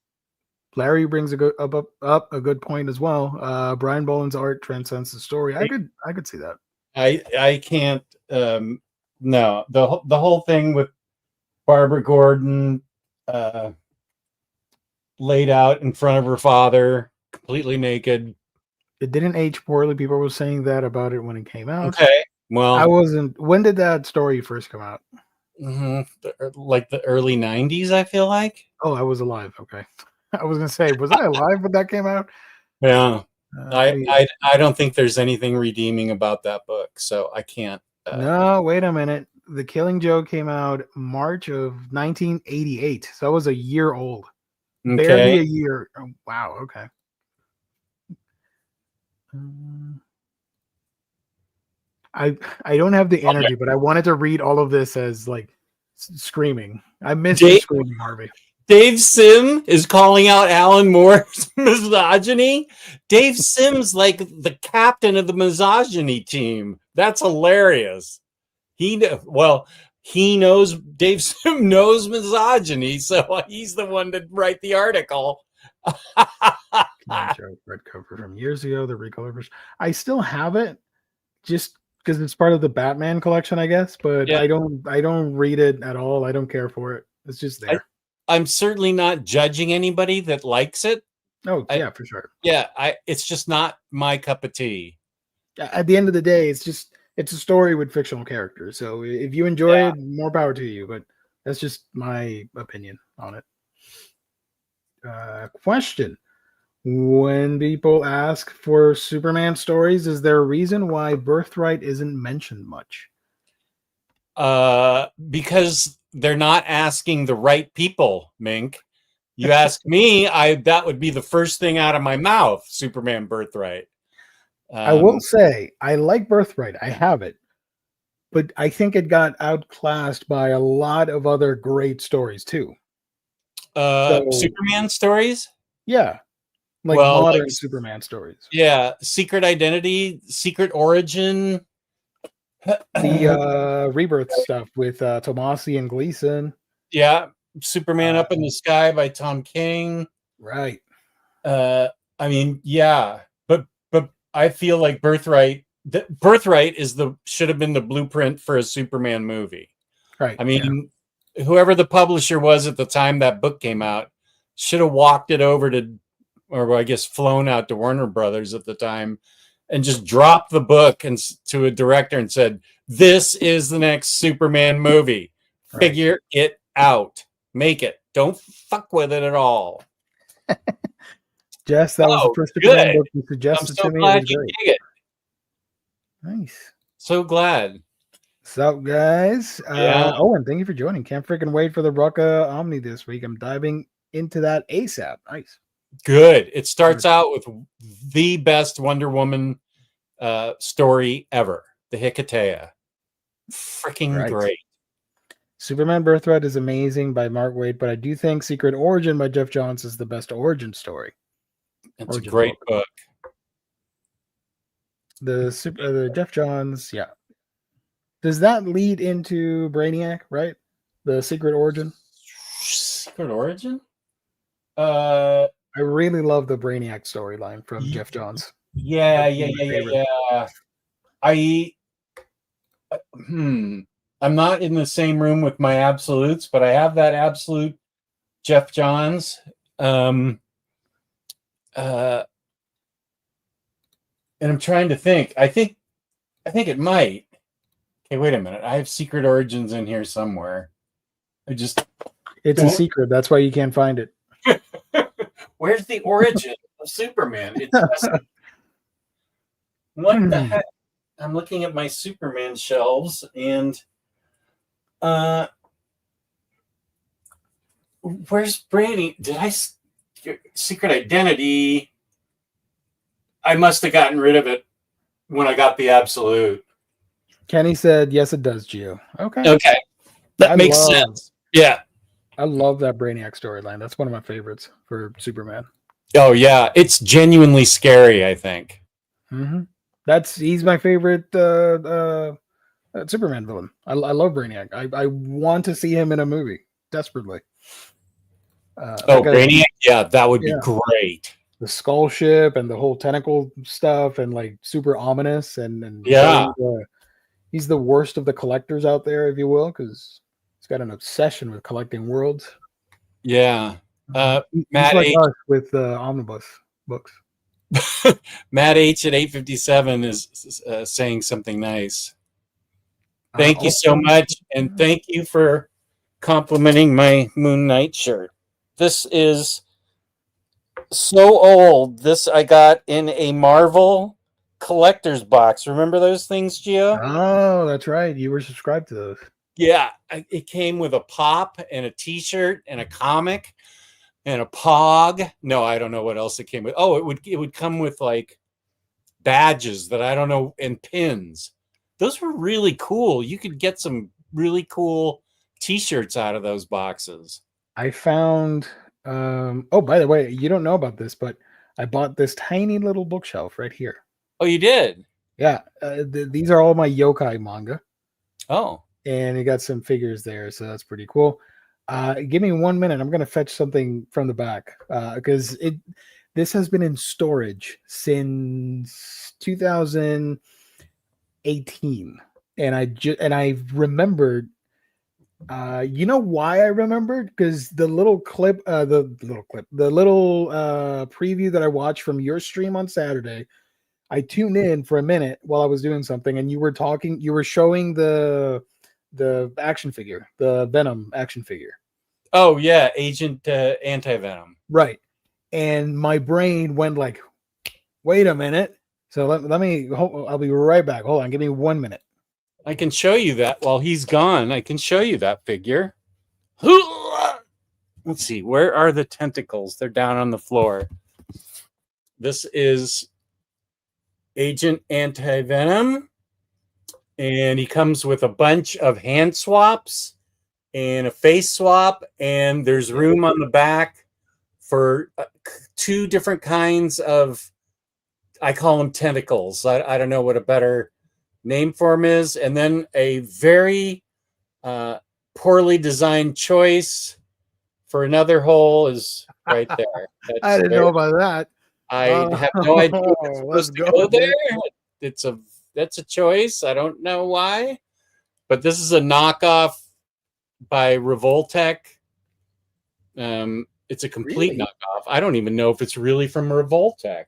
Larry brings up a good point as well. Brian Boland's art transcends the story. I could see that. I can't. No, the whole thing with Barbara Gordon laid out in front of her father, completely naked. It didn't age poorly. People were saying that about it when it came out. Okay, well, I wasn't. When did that story first come out? Like the early 90s, I feel like. Oh, I was alive. Okay. I was gonna say, was I alive when that came out? Yeah. I don't think there's anything redeeming about that book, so I can't. No, wait a minute. The Killing Joke came out March of 1988, so I was a year old. Okay. Barely a year. Oh, wow. Okay. I don't have the energy, but I wanted to read all of this as like screaming. I missed you screaming, Harvey. Dave Sim is calling out Alan Moore's misogyny. Dave Sim's like the captain of the misogyny team. That's hilarious. Dave Sim knows misogyny, so he's the one to write the article. Show red cover from years ago. The recolor version. I still have it, just because it's part of the Batman collection, I guess. But Yeah. I don't read it at all. I don't care for it. It's just there. I'm certainly not judging anybody that likes it. Yeah, for sure. Yeah, it's just not my cup of tea. At the end of the day, it's a story with fictional characters. So if you enjoy it, more power to you. But that's just my opinion on it. Question: when people ask for Superman stories, is there a reason why Birthright isn't mentioned much? Because they're not asking the right people, Mink. You ask me, that would be the first thing out of my mouth. Superman Birthright. I will say I like Birthright. I have it, but I think it got outclassed by a lot of other great stories too. Superman stories. Yeah, modern Superman stories. Yeah, Secret Identity, Secret Origin. The Rebirth stuff with Tomasi and Gleason. Yeah, Superman Up in the Sky by Tom King. Right. I mean, yeah, but I feel like Birthright should have been the blueprint for a Superman movie. Right. I mean, whoever the publisher was at the time that book came out should have walked it over to, or I guess flown out to Warner Brothers at the time and just dropped the book and to a director and said, "This is the next Superman movie. Figure it out. Make it. Don't fuck with it at all." Jess, that was the first Superman book you suggested to me. Glad you dig it. Nice. So glad. What's up, guys? Yeah. Owen, thank you for joining. Can't freaking wait for the Rucka Omni this week. I'm diving into that ASAP. Nice. Good. It starts out with the best Wonder Woman story ever. The Hikatea. Freaking great. Superman Birthright is amazing by Mark Waid, but I do think Secret Origin by Jeff Johns is the best origin story. It's a great book. The Jeff Johns, yeah. Does that lead into Brainiac, right? The Secret Origin? Secret Origin? I really love the Brainiac storyline from Jeff Johns. Yeah. I'm not in the same room with my absolutes, but I have that absolute Jeff Johns. And I'm trying to think. I think it might. Okay, wait a minute. I have Secret Origins in here somewhere. It's a secret. That's why you can't find it. Where's the origin of Superman? What the heck? I'm looking at my Superman shelves, and where's Brady? Secret Identity? I must have gotten rid of it when I got the absolute. Kenny said, "Yes, it does, Gio." Okay, that makes sense. Yeah, I love that Brainiac storyline. That's one of my favorites for Superman. Oh yeah, it's genuinely scary. I think. Mm-hmm. He's my favorite Superman villain. I love Brainiac. I want to see him in a movie desperately. Brainiac! Yeah, that would be great. The skull ship and the whole tentacle stuff and like super ominous and he's the worst of the collectors out there, if you will, because he's got an obsession with collecting worlds. Yeah, Matt like us with Omnibus books. Matt H at 857 is saying something nice. Thank you so much, and thank you for complimenting my Moon Knight shirt. This is so old. This I got in a Marvel collector's box. Remember those things, Gio? Oh, that's right. You were subscribed to those. Yeah, it came with a pop and a T-shirt and a comic and a pog. No, I don't know what else it came with. Oh, it would come with like badges that I don't know and pins. Those were really cool. You could get some really cool T-shirts out of those boxes. I found. By the way, you don't know about this, but I bought this tiny little bookshelf right here. Oh, you did? Yeah. These are all my yokai manga. Oh. And you got some figures there, so that's pretty cool. Give me 1 minute. I'm gonna fetch something from the back because This has been in storage since 2018, and I remembered. You know why I remembered? Because the little preview that I watched from your stream on Saturday, I tuned in for a minute while I was doing something, and you were showing the action figure, the Venom action figure. Oh yeah, Agent Anti-Venom. Right. And my brain went like, wait a minute. So let me, I'll be right back. Hold on. Give me 1 minute. I can show you that while he's gone. I can show you that figure. Let's see. Where are the tentacles? They're down on the floor. This is Agent Anti-Venom. And he comes with a bunch of hand swaps and a face swap. And there's room on the back for 2 different kinds of, I call them tentacles. I don't know what a better name for them is. And then a very poorly designed choice for another hole is right there. I didn't know about that. I have no idea what's supposed to go there. That's a choice. I don't know why. But this is a knockoff by Revoltech. It's a complete knockoff. I don't even know if it's really from Revoltech.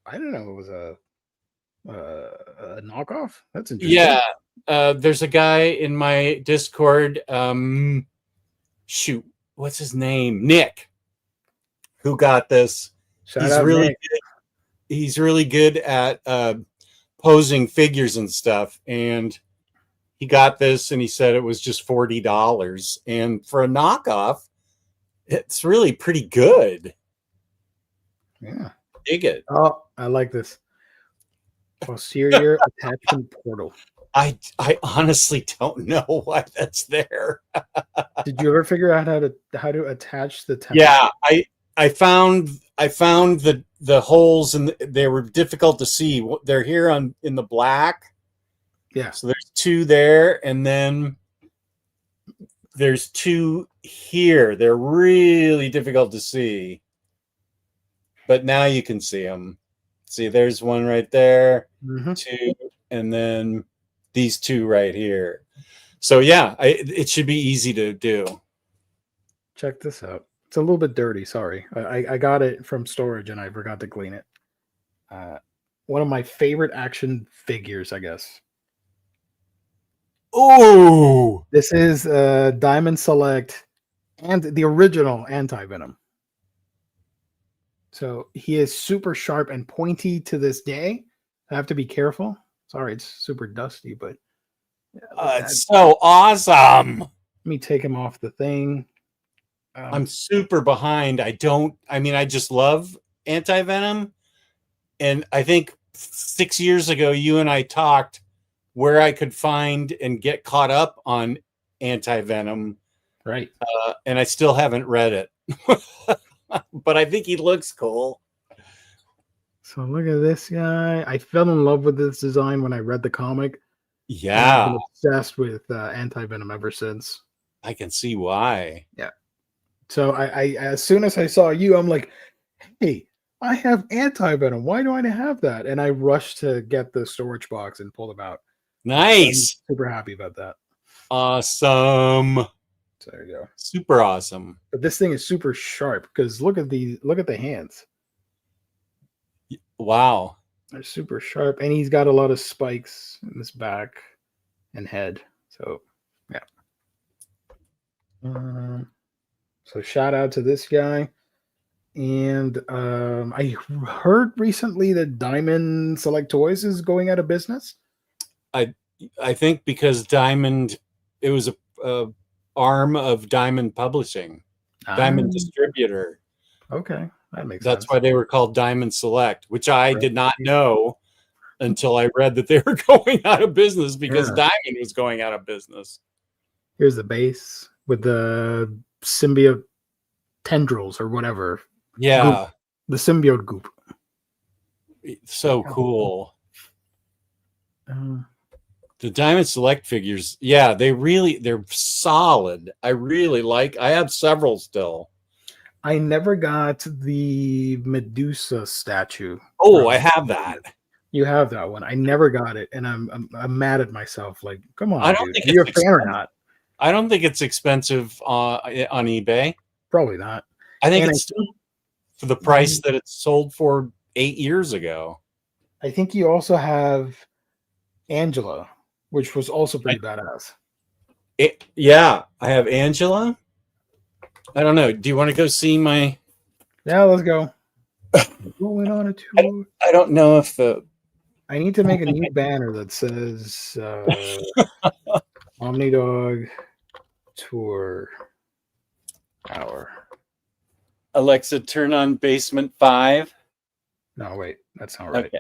I didn't know it was a knockoff. That's interesting. Yeah. There's a guy in my Discord. Shoot, what's his name? Nick, who got this. He's really good at posing figures and stuff. And he got this and he said it was just $40. And for a knockoff, it's really pretty good. Yeah. Dig it. Oh, I like this. Posterior attachment portal. I honestly don't know why that's there. Did you ever figure out how to attach the tentacle? Yeah, I found the holes and they were difficult to see. They're here in the black. Yeah. So there's 2 there, and then there's 2 here. They're really difficult to see. But now you can see them. See, there's one right there, 2, and then these 2 right here. So yeah, it should be easy to do. Check this out. It's a little bit dirty. Sorry, I got it from storage and I forgot to clean it. One of my favorite action figures, I guess. Oh, this is Diamond Select and the original Anti-Venom. So he is super sharp and pointy to this day. I have to be careful. Sorry, it's super dusty, but it's so awesome. Let me take him off the thing. I'm super behind. I just love Anti-Venom. And I think 6 years ago, you and I talked where I could find and get caught up on Anti-Venom. Right. And I still haven't read it. But I think he looks cool. So look at this guy. I fell in love with this design when I read the comic. Yeah. I've been obsessed with Anti-Venom ever since. I can see why. Yeah. So I as soon as I saw you, I'm like, hey, I have Anti-Venom. Why do I have that? And I rushed to get the storage box and pull them out. Nice. I'm super happy about that. Awesome. So there you go. Super awesome. But this thing is super sharp because look at the hands. Wow. They're super sharp. And he's got a lot of spikes in his back and head. So yeah. So shout out to this guy. And I heard recently that Diamond Select Toys is going out of business. I think because Diamond, it was a arm of Diamond Publishing, Diamond Distributor. Okay, that makes sense. That's why they were called Diamond Select, which I did not know until I read that they were going out of business because Diamond was going out of business. Here's the base with the symbiote tendrils or whatever. Yeah. Goop. The symbiote goop. So cool. The Diamond Select figures, yeah, they're solid. I have several still. I never got the Medusa statue. Oh, I have that. You have that one. I never got it, and I'm mad at myself. Like, come on, I don't dude. think Are you a it's fan or expensive. not? I don't think it's expensive on eBay. Probably not. I think And it's still for the price that it's sold for 8 years ago. I think you also have Angela, which was also pretty badass. Yeah, I have Angela. I don't know. Do you want to go see my? Yeah, let's go. Going on a tour. I don't know if the. I need to make a new banner that says Omnidog Tour Hour. Alexa, turn on Basement 5. No, wait, that's not right. Okay.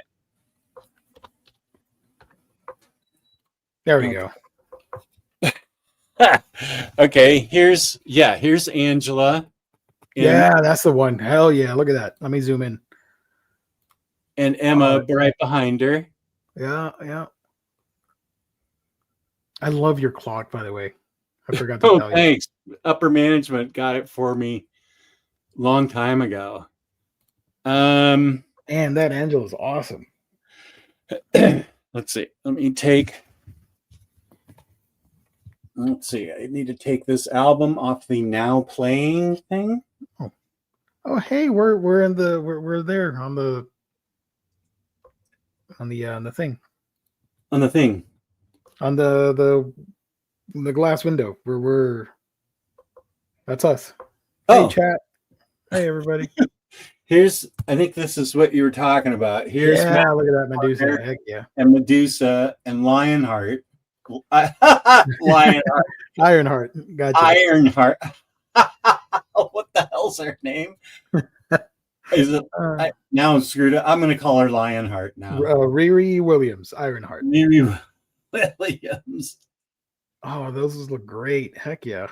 There we go. Okay, here's Angela. And, Yeah, that's the one. Hell yeah, look at that. Let me zoom in. And Emma right behind her. Yeah, yeah. I love your clock, by the way. I forgot to tell you. Thanks. Upper management got it for me long time ago. And that Angel is awesome. Let's see. Let's see. I need to take this album off the now playing thing. Oh, hey, we're there on the thing. On the thing. On the glass window. That's us. Oh. Hey, chat. Hey, everybody. I think this is what you were talking about. Here's look at that Medusa. Heck yeah. And Medusa and Lionheart. Lionheart. Ironheart. Gotcha. Ironheart. What the hell's her name? Is it? Now I'm screwed up. I'm going to call her Lionheart now. Riri Williams. Ironheart. Riri Williams. Oh, those look great. Heck yeah.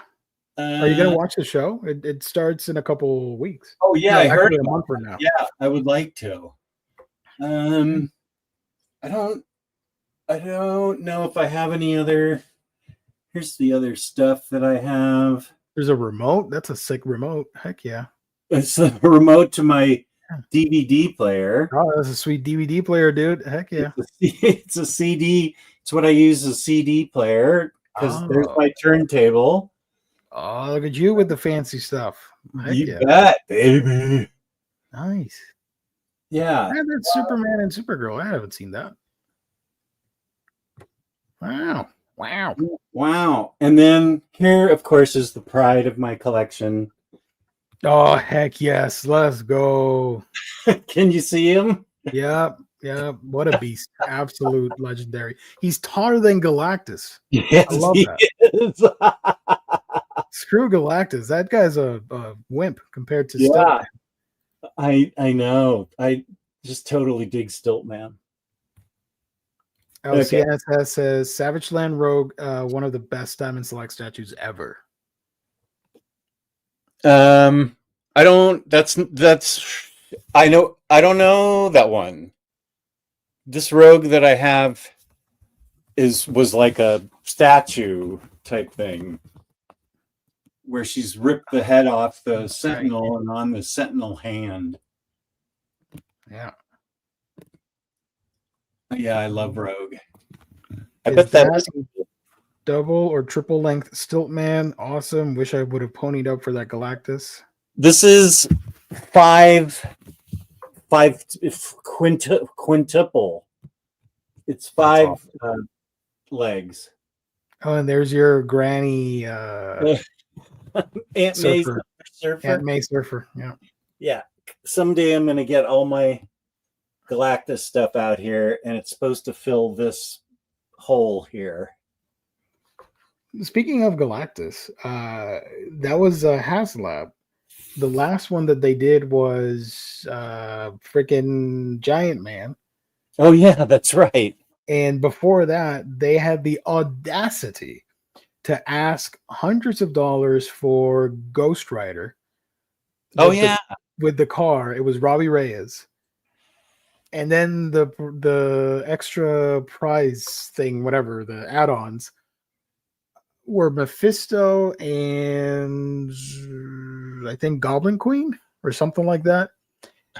Are you going to watch the show? It starts in a couple weeks. Oh yeah, I heard a month from now. Yeah, I would like to. I don't know if I have any other. Here's the other stuff that I have. There's a remote. That's a sick remote. Heck yeah. It's the remote to my DVD player. Oh, that's a sweet DVD player, dude. Heck yeah. It's a CD. It's what I use as a CD player because there's my turntable. Oh, look at you with the fancy stuff. Heck You bet, baby. Nice. Yeah. That's Superman and Supergirl. I haven't seen that. Wow. And then here, of course, is the pride of my collection. Oh, heck yes. Let's go. Can you see him? Yeah. What a beast. Absolute legendary. He's taller than Galactus. Yes, I love that. Screw Galactus. That guy's a wimp compared to Stiltman. I know. I just totally dig Stiltman. LCSS says Savage Land Rogue, one of the best Diamond Select statues ever. I don't know that one. This Rogue that I have was like a statue type thing where she's ripped the head off the Sentinel and on the Sentinel hand. Yeah. Yeah, I love Rogue. I bet that double or triple length Stiltman. Awesome. Wish I would have ponied up for that Galactus. This is five quintuple. It's 5 legs. Oh, and there's your granny Aunt May Surfer. Aunt May Surfer. Yeah. Someday I'm gonna get all my Galactus stuff out here, and it's supposed to fill this hole here. Speaking of Galactus, that was HasLab. The last one that they did was freaking Giant Man. Oh yeah, that's right. And before that, they had the audacity to ask hundreds of dollars for Ghost Rider. Oh yeah, with the car, it was Robbie Reyes. And then the extra prize thing, whatever, the add-ons were Mephisto and I think Goblin Queen or something like that.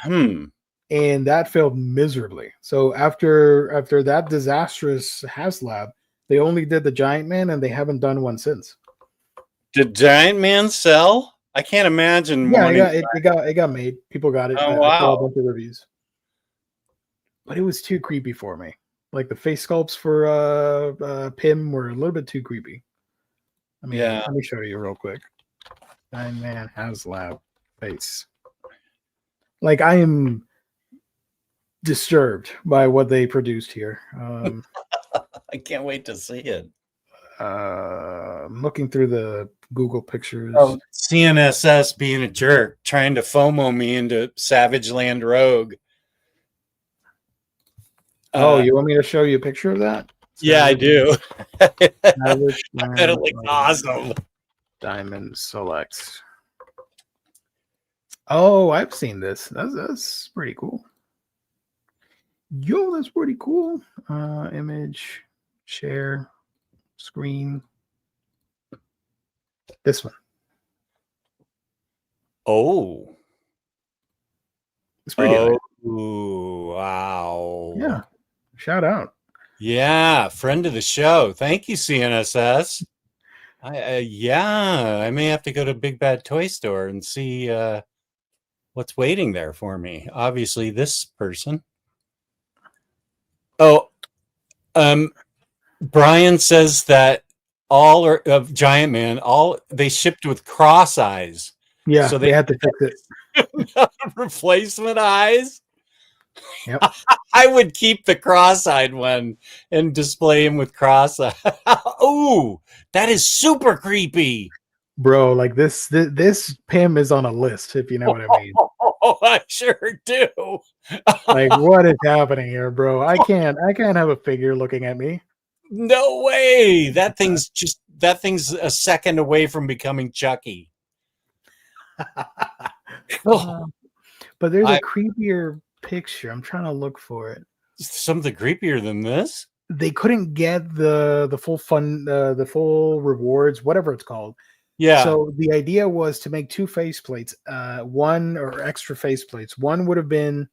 And that failed miserably. So after that disastrous HasLab, they only did the Giant Man, and they haven't done one since. Did Giant Man sell? I can't imagine. Yeah, it got made. People got it. Oh, I saw a wow. bunch of reviews, but it was too creepy for me. Like the face sculpts for Pym were a little bit too creepy. Let me show you real quick. Giant Man HasLab face. Like I am disturbed by what they produced here. I can't wait to see it. I'm looking through the Google pictures. Oh, CNSS being a jerk, trying to FOMO me into Savage Land Rogue. You want me to show you a picture of that? Yeah, I do. Savage Land That looks awesome. Diamond Select. Oh, I've seen this. That's pretty cool. Yo, that's pretty cool. Image, share, screen. This one. Oh. It's pretty good. Oh, wow. Yeah. Shout out. Yeah, friend of the show. Thank you, CNSS. I may have to go to Big Bad Toy Store and see what's waiting there for me. Obviously, this person. Oh, Brian says that all of Giant Man, they shipped with cross eyes. Yeah, so they had to fix it. Replacement eyes. Yep. I would keep the cross-eyed one and display him with cross-eyed. Ooh, that is super creepy, bro. Like this Pym is on a list, if you know what I mean. Oh, I sure do. Like, what is happening here, bro? I can't have a figure looking at me. No way. That thing's a second away from becoming Chucky. But there's a creepier picture. I'm trying to look for it. Something creepier than this. They couldn't get the full fun, the full rewards, whatever it's called. Yeah. So the idea was to make two faceplates, one or extra faceplates. One would have been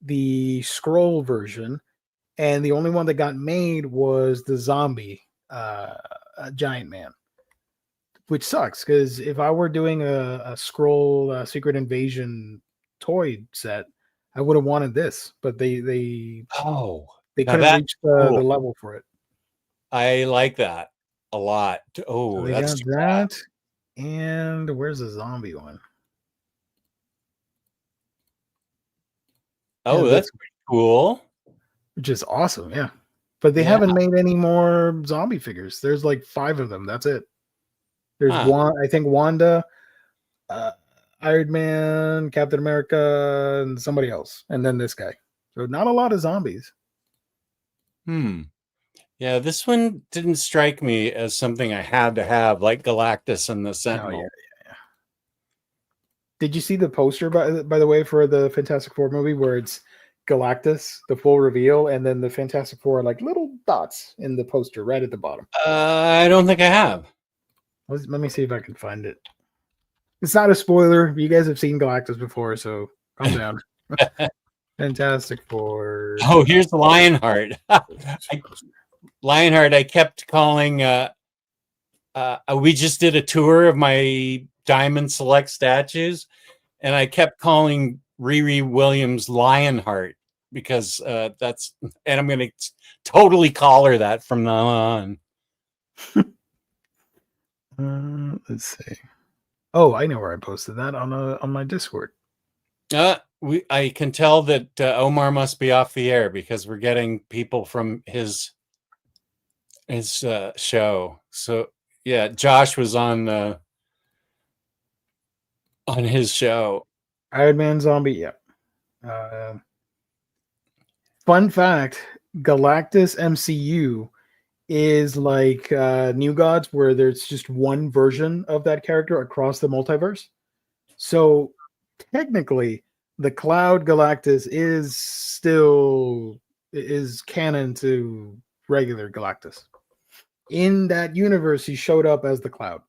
the scroll version, and the only one that got made was the zombie Giant Man, which sucks because if I were doing a scroll Secret Invasion toy set, I would have wanted this, but they couldn't reach the level for it. I like that a lot. Oh, so they got that. And where's the zombie one? Oh, that's pretty cool. Which is awesome, yeah. But they haven't made any more zombie figures. There's like 5 of them. That's it. There's one, I think Wanda, Iron Man, Captain America, and somebody else. And then this guy. So not a lot of zombies. Yeah, this one didn't strike me as something I had to have, like Galactus and the Sentinel. Oh, yeah. Did you see the poster, by the way, for the Fantastic Four movie where it's Galactus, the full reveal, and then the Fantastic Four are like little dots in the poster right at the bottom? I don't think I have. Let me see if I can find it. It's not a spoiler. You guys have seen Galactus before, so calm down. Fantastic Four. Oh, here's Lionheart. Lionheart, I kept calling. We just did a tour of my Diamond Select statues, and I kept calling Riri Williams Lionheart because that's, and I'm going to totally call her that from now on. Let's see. Oh, I know where I posted that on my Discord. I can tell that Omar must be off the air because we're getting people from his show. So yeah, Josh was on his show. Iron Man Zombie, yeah. Fun fact: Galactus MCU is like New Gods, where there's just one version of that character across the multiverse. So technically, the Cloud Galactus is still canon to regular Galactus. in that universe, he showed up as the Cloud.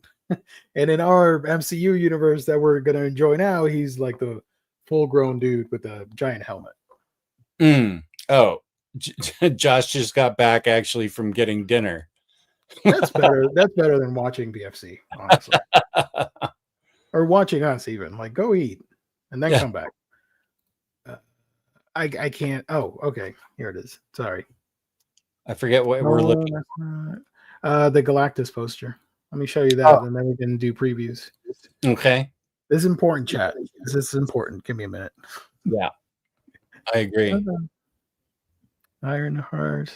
And in our MCU universe that we're going to enjoy now, he's like the full-grown dude with a giant helmet. Oh, Josh just got back actually from getting dinner. That's better. That's better than watching BFC, honestly. Or watching us even. Like, go eat and then come back. I can't. Oh, okay. Here it is. Sorry. I forget what we're looking at. The Galactus poster. Let me show you that, and then we can do previews. Okay. This is important, chat. This is important. Give me a minute. Yeah. I agree. Ironheart.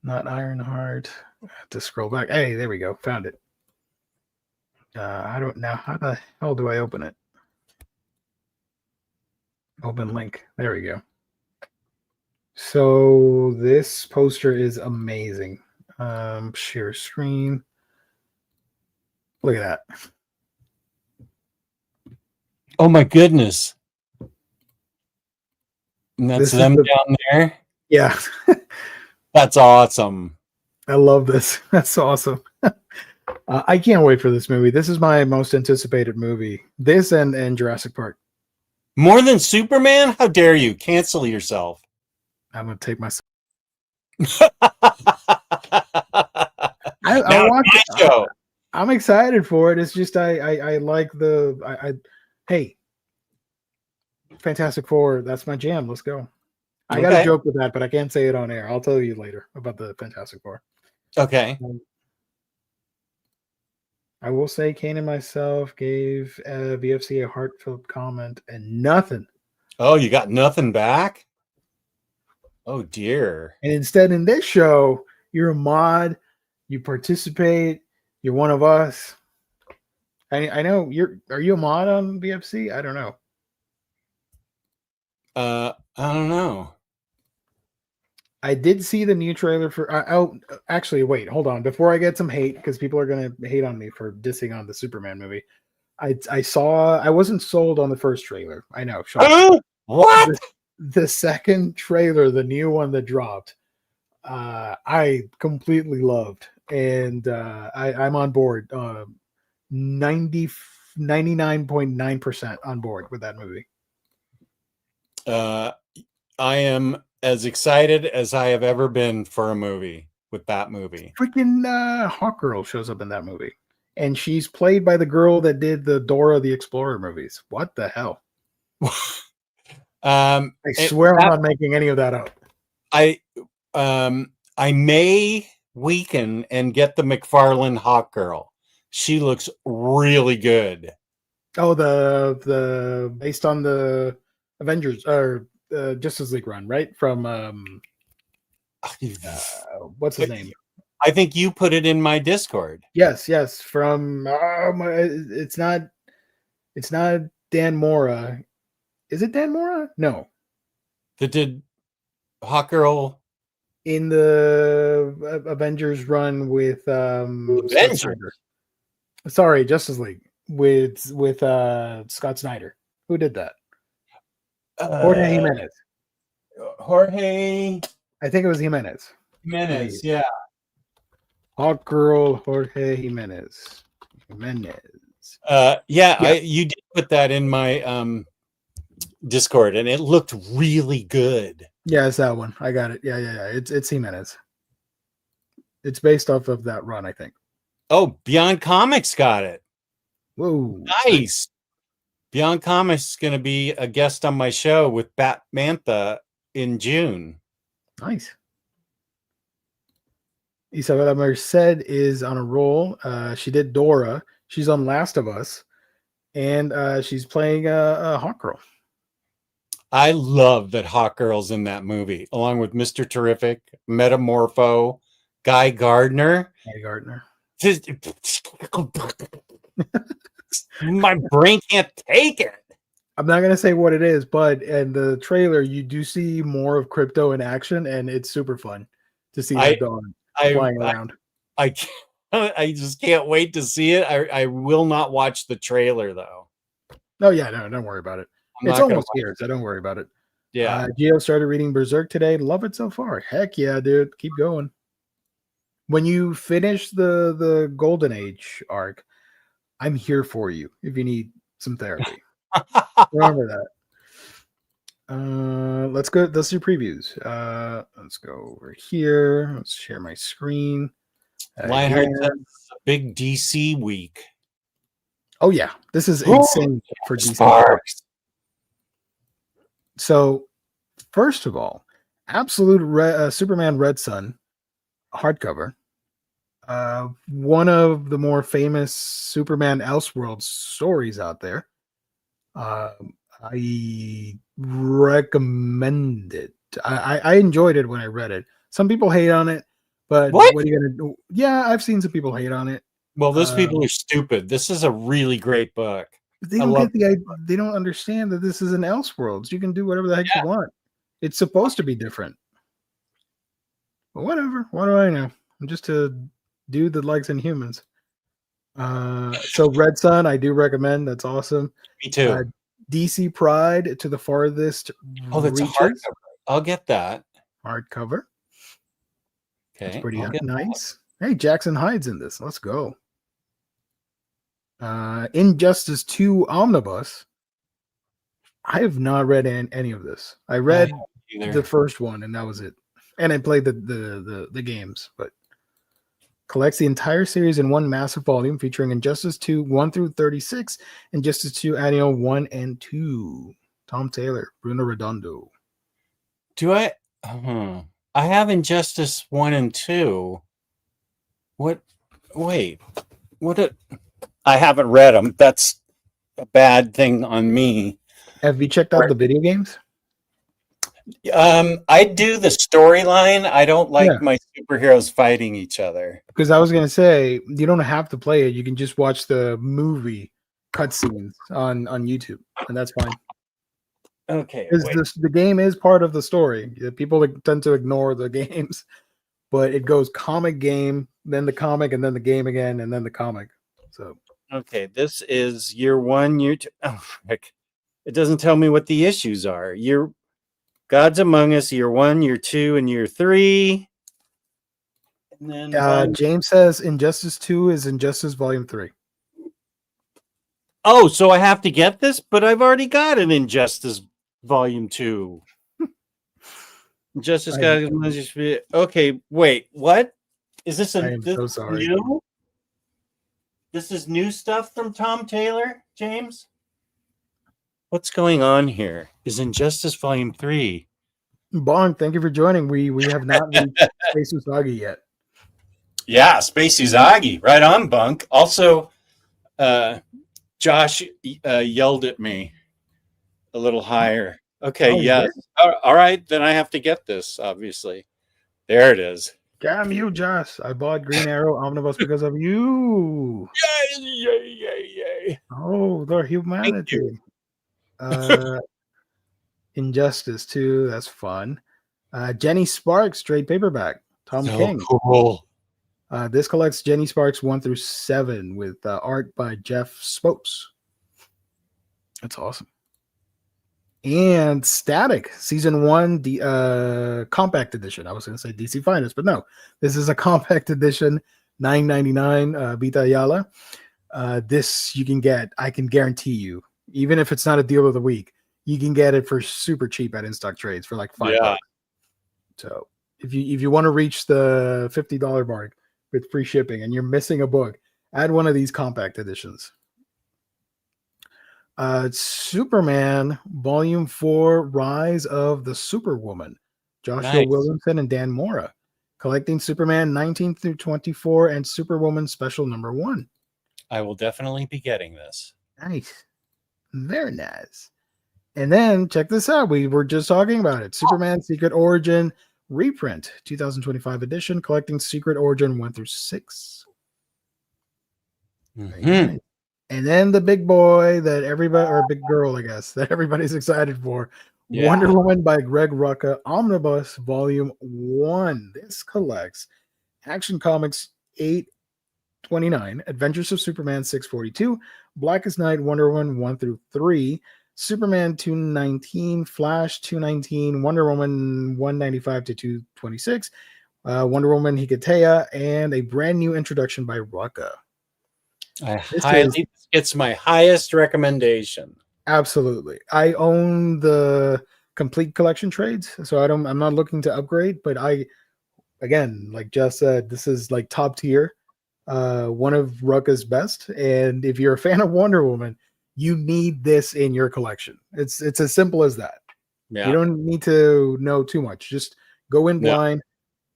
Not Ironheart. I have to scroll back. Hey, there we go. Found it. I don't know. How the hell do I open it? Open link. There we go. So this poster is amazing. Share screen. Look at that. Oh my goodness. And that's them down there? Yeah. That's awesome. I love this. That's awesome. I can't wait for this movie. This is my most anticipated movie. This and Jurassic Park. More than Superman? How dare you? Cancel yourself. I'm going to take myself. I'm excited for it. It's just I like the hey, Fantastic Four. That's my jam. Let's go. I got a joke with that, but I can't say it on air. I'll tell you later about the Fantastic Four. Okay. I will say Kane and myself gave BFC a heartfelt comment and nothing. Oh, you got nothing back? Oh, dear. And instead, in this show, you're a mod. You participate. You're one of us. I know are you a mod on BFC? I don't know. I don't know. I did see the new trailer for. Actually, wait, hold on. Before I get some hate, because people are gonna hate on me for dissing on the Superman movie. I saw. I wasn't sold on the first trailer. I know. What? The second trailer, the new one that dropped, I completely loved, and I'm on board. 99.9% on board with that movie. I am as excited as I have ever been for a movie with that movie. Freaking Hawkgirl shows up in that movie, and she's played by the girl that did the Dora the Explorer movies. What the hell? I swear I'm not making any of that up. I may weaken and get the McFarlane Hawkgirl. She looks really good. Oh, the based on the Avengers or Justice League run, right? From what's his name? I think you put it in my Discord. Yes. From it's not Dan Mora. Is it Dan Mora? No. That did Hawkgirl in the Avengers run with Sorry, Justice League with Scott Snyder. Who did that? Jorge Jimenez. Jorge. I think it was Jimenez. Jimenez, yeah. Hawkgirl Jorge Jimenez. Yeah. You did put that in my Discord, and it looked really good. Yeah, it's that one. I got it. Yeah. It's Jimenez. It's based off of that run, I think. Oh, Beyond Comics got it. Whoa. Nice. Beyond Comics is going to be a guest on my show with Batmantha in June. Nice. Isabella Merced is on a roll. She did Dora. She's on Last of Us. And she's playing a Hawkgirl. I love that Hawkgirl's in that movie, along with Mr. Terrific, Metamorpho, Guy Gardner. My brain can't take it. I'm not going to say what it is, but in the trailer, you do see more of Crypto in action, and it's super fun to see that dog flying around. I just can't wait to see it. I will not watch the trailer, though. Oh, yeah, no, don't worry about it. It's almost here, so don't worry about it. Yeah. Gio started reading Berserk today. Love it so far. Heck yeah, dude. Keep going. when you finish the Golden Age arc, I'm here for you if you need some therapy. Remember that. Let's go. Let's do previews. Let's go over here. Let's share my screen. Lionheart Yeah. says it's a big DC week. Oh yeah, this is Oh, insane for DC. Sparks. So, first of all, Absolute Superman Red Sun hardcover. One of the more famous Superman Elseworlds stories out there. I recommend it. I enjoyed it when I read it. Some people hate on it, but What? are you gonna do? Yeah, I've seen some people hate on it. Well, those people are stupid. This is a really great book. They don't get the idea. They don't understand that this is an Elseworlds. You can do whatever the heck you want. It's supposed to be different. But whatever. What do I know? I'm just a dude that likes Inhumans. So Red Sun, I do recommend. That's awesome. Me too. DC Pride to the farthest That's reaches. a hardcover. I'll get that. Hardcover. Okay. That's pretty nice. Hey, Jackson Hyde's in this. Let's go. Injustice 2 Omnibus. I have not read any of this. I read the first one, and that was it. And I played the games, but collects the entire series in one massive volume featuring Injustice 2 1 through 36, Injustice 2 Annual 1 and 2. Tom Taylor, Bruno Redondo. Do I? I have Injustice 1 and 2. What? Wait. What? I haven't read them. That's a bad thing on me. Have you checked out the video games? I do the storyline. I don't like my superheroes fighting each other. Because I was going to say, you don't have to play it. You can just watch the movie cutscenes on YouTube, and that's fine. Okay. The game is part of the story. People tend to ignore the games, but it goes comic game, then the comic, and then the game again, and then the comic. So okay, this is year 1, year 2. Oh, frick. It doesn't tell me what the issues are. Gods Among Us, year 1, year 2, and year 3. And then James says Injustice 2 is Injustice Volume 3. Oh, so I have to get this, but I've already got an Injustice Volume 2. Justice God. Okay, wait, what? Is this so sorry. New? This is new stuff from Tom Taylor, James? What's going on here? Is Injustice Volume 3? Bong, thank you for joining. We have not reached Space Usagi yet. Yeah, Space Usagi. Right on, Bunk. Also, Josh yelled at me a little higher. Okay, yes. All right, then I have to get this, obviously. There it is. Damn you, Josh. I bought Green Arrow Omnibus because of you. Yay. Oh, the humanity. Injustice 2, that's fun. Jenny Sparks, trade paperback. Tom King. Cool. This collects Jenny Sparks 1 through 7 with art by Jeff Spokes. That's awesome. And Static Season 1 compact edition. I was going to say DC Finest, but no. This is a compact edition, $9.99 Vita Ayala. This you can get, I can guarantee you, even if it's not a deal of the week, you can get it for super cheap at In-Stock Trades for like $5. So if you want to reach the $50 mark with free shipping and you're missing a book, add one of these compact editions. Superman Volume 4 Rise of the Superwoman. Joshua Williamson and Dan Mora. Collecting Superman 19 through 24 and Superwoman Special Number 1. I will definitely be getting this. Nice. Very nice. And then check this out. We were just talking about it. Superman Secret Origin reprint 2025 edition, collecting Secret Origin 1 through 6. Mm-hmm. And then the big boy that everybody, or big girl, I guess, that everybody's excited for. Wonder Woman by Greg Rucka, Omnibus Volume 1. This collects Action Comics 829, Adventures of Superman 642, Blackest Night, Wonder Woman 1 through 3, Superman 219, Flash 219, Wonder Woman 195 to 226, Wonder Woman Hikatea, and a brand new introduction by Rucka. This gets my highest recommendation. Absolutely. I own the complete collection trades, so I'm not looking to upgrade, but again, like Jess said, this is like top tier. One of Rucka's best. And if you're a fan of Wonder Woman, you need this in your collection. It's as simple as that. Yeah. You don't need to know too much. Just go in blind.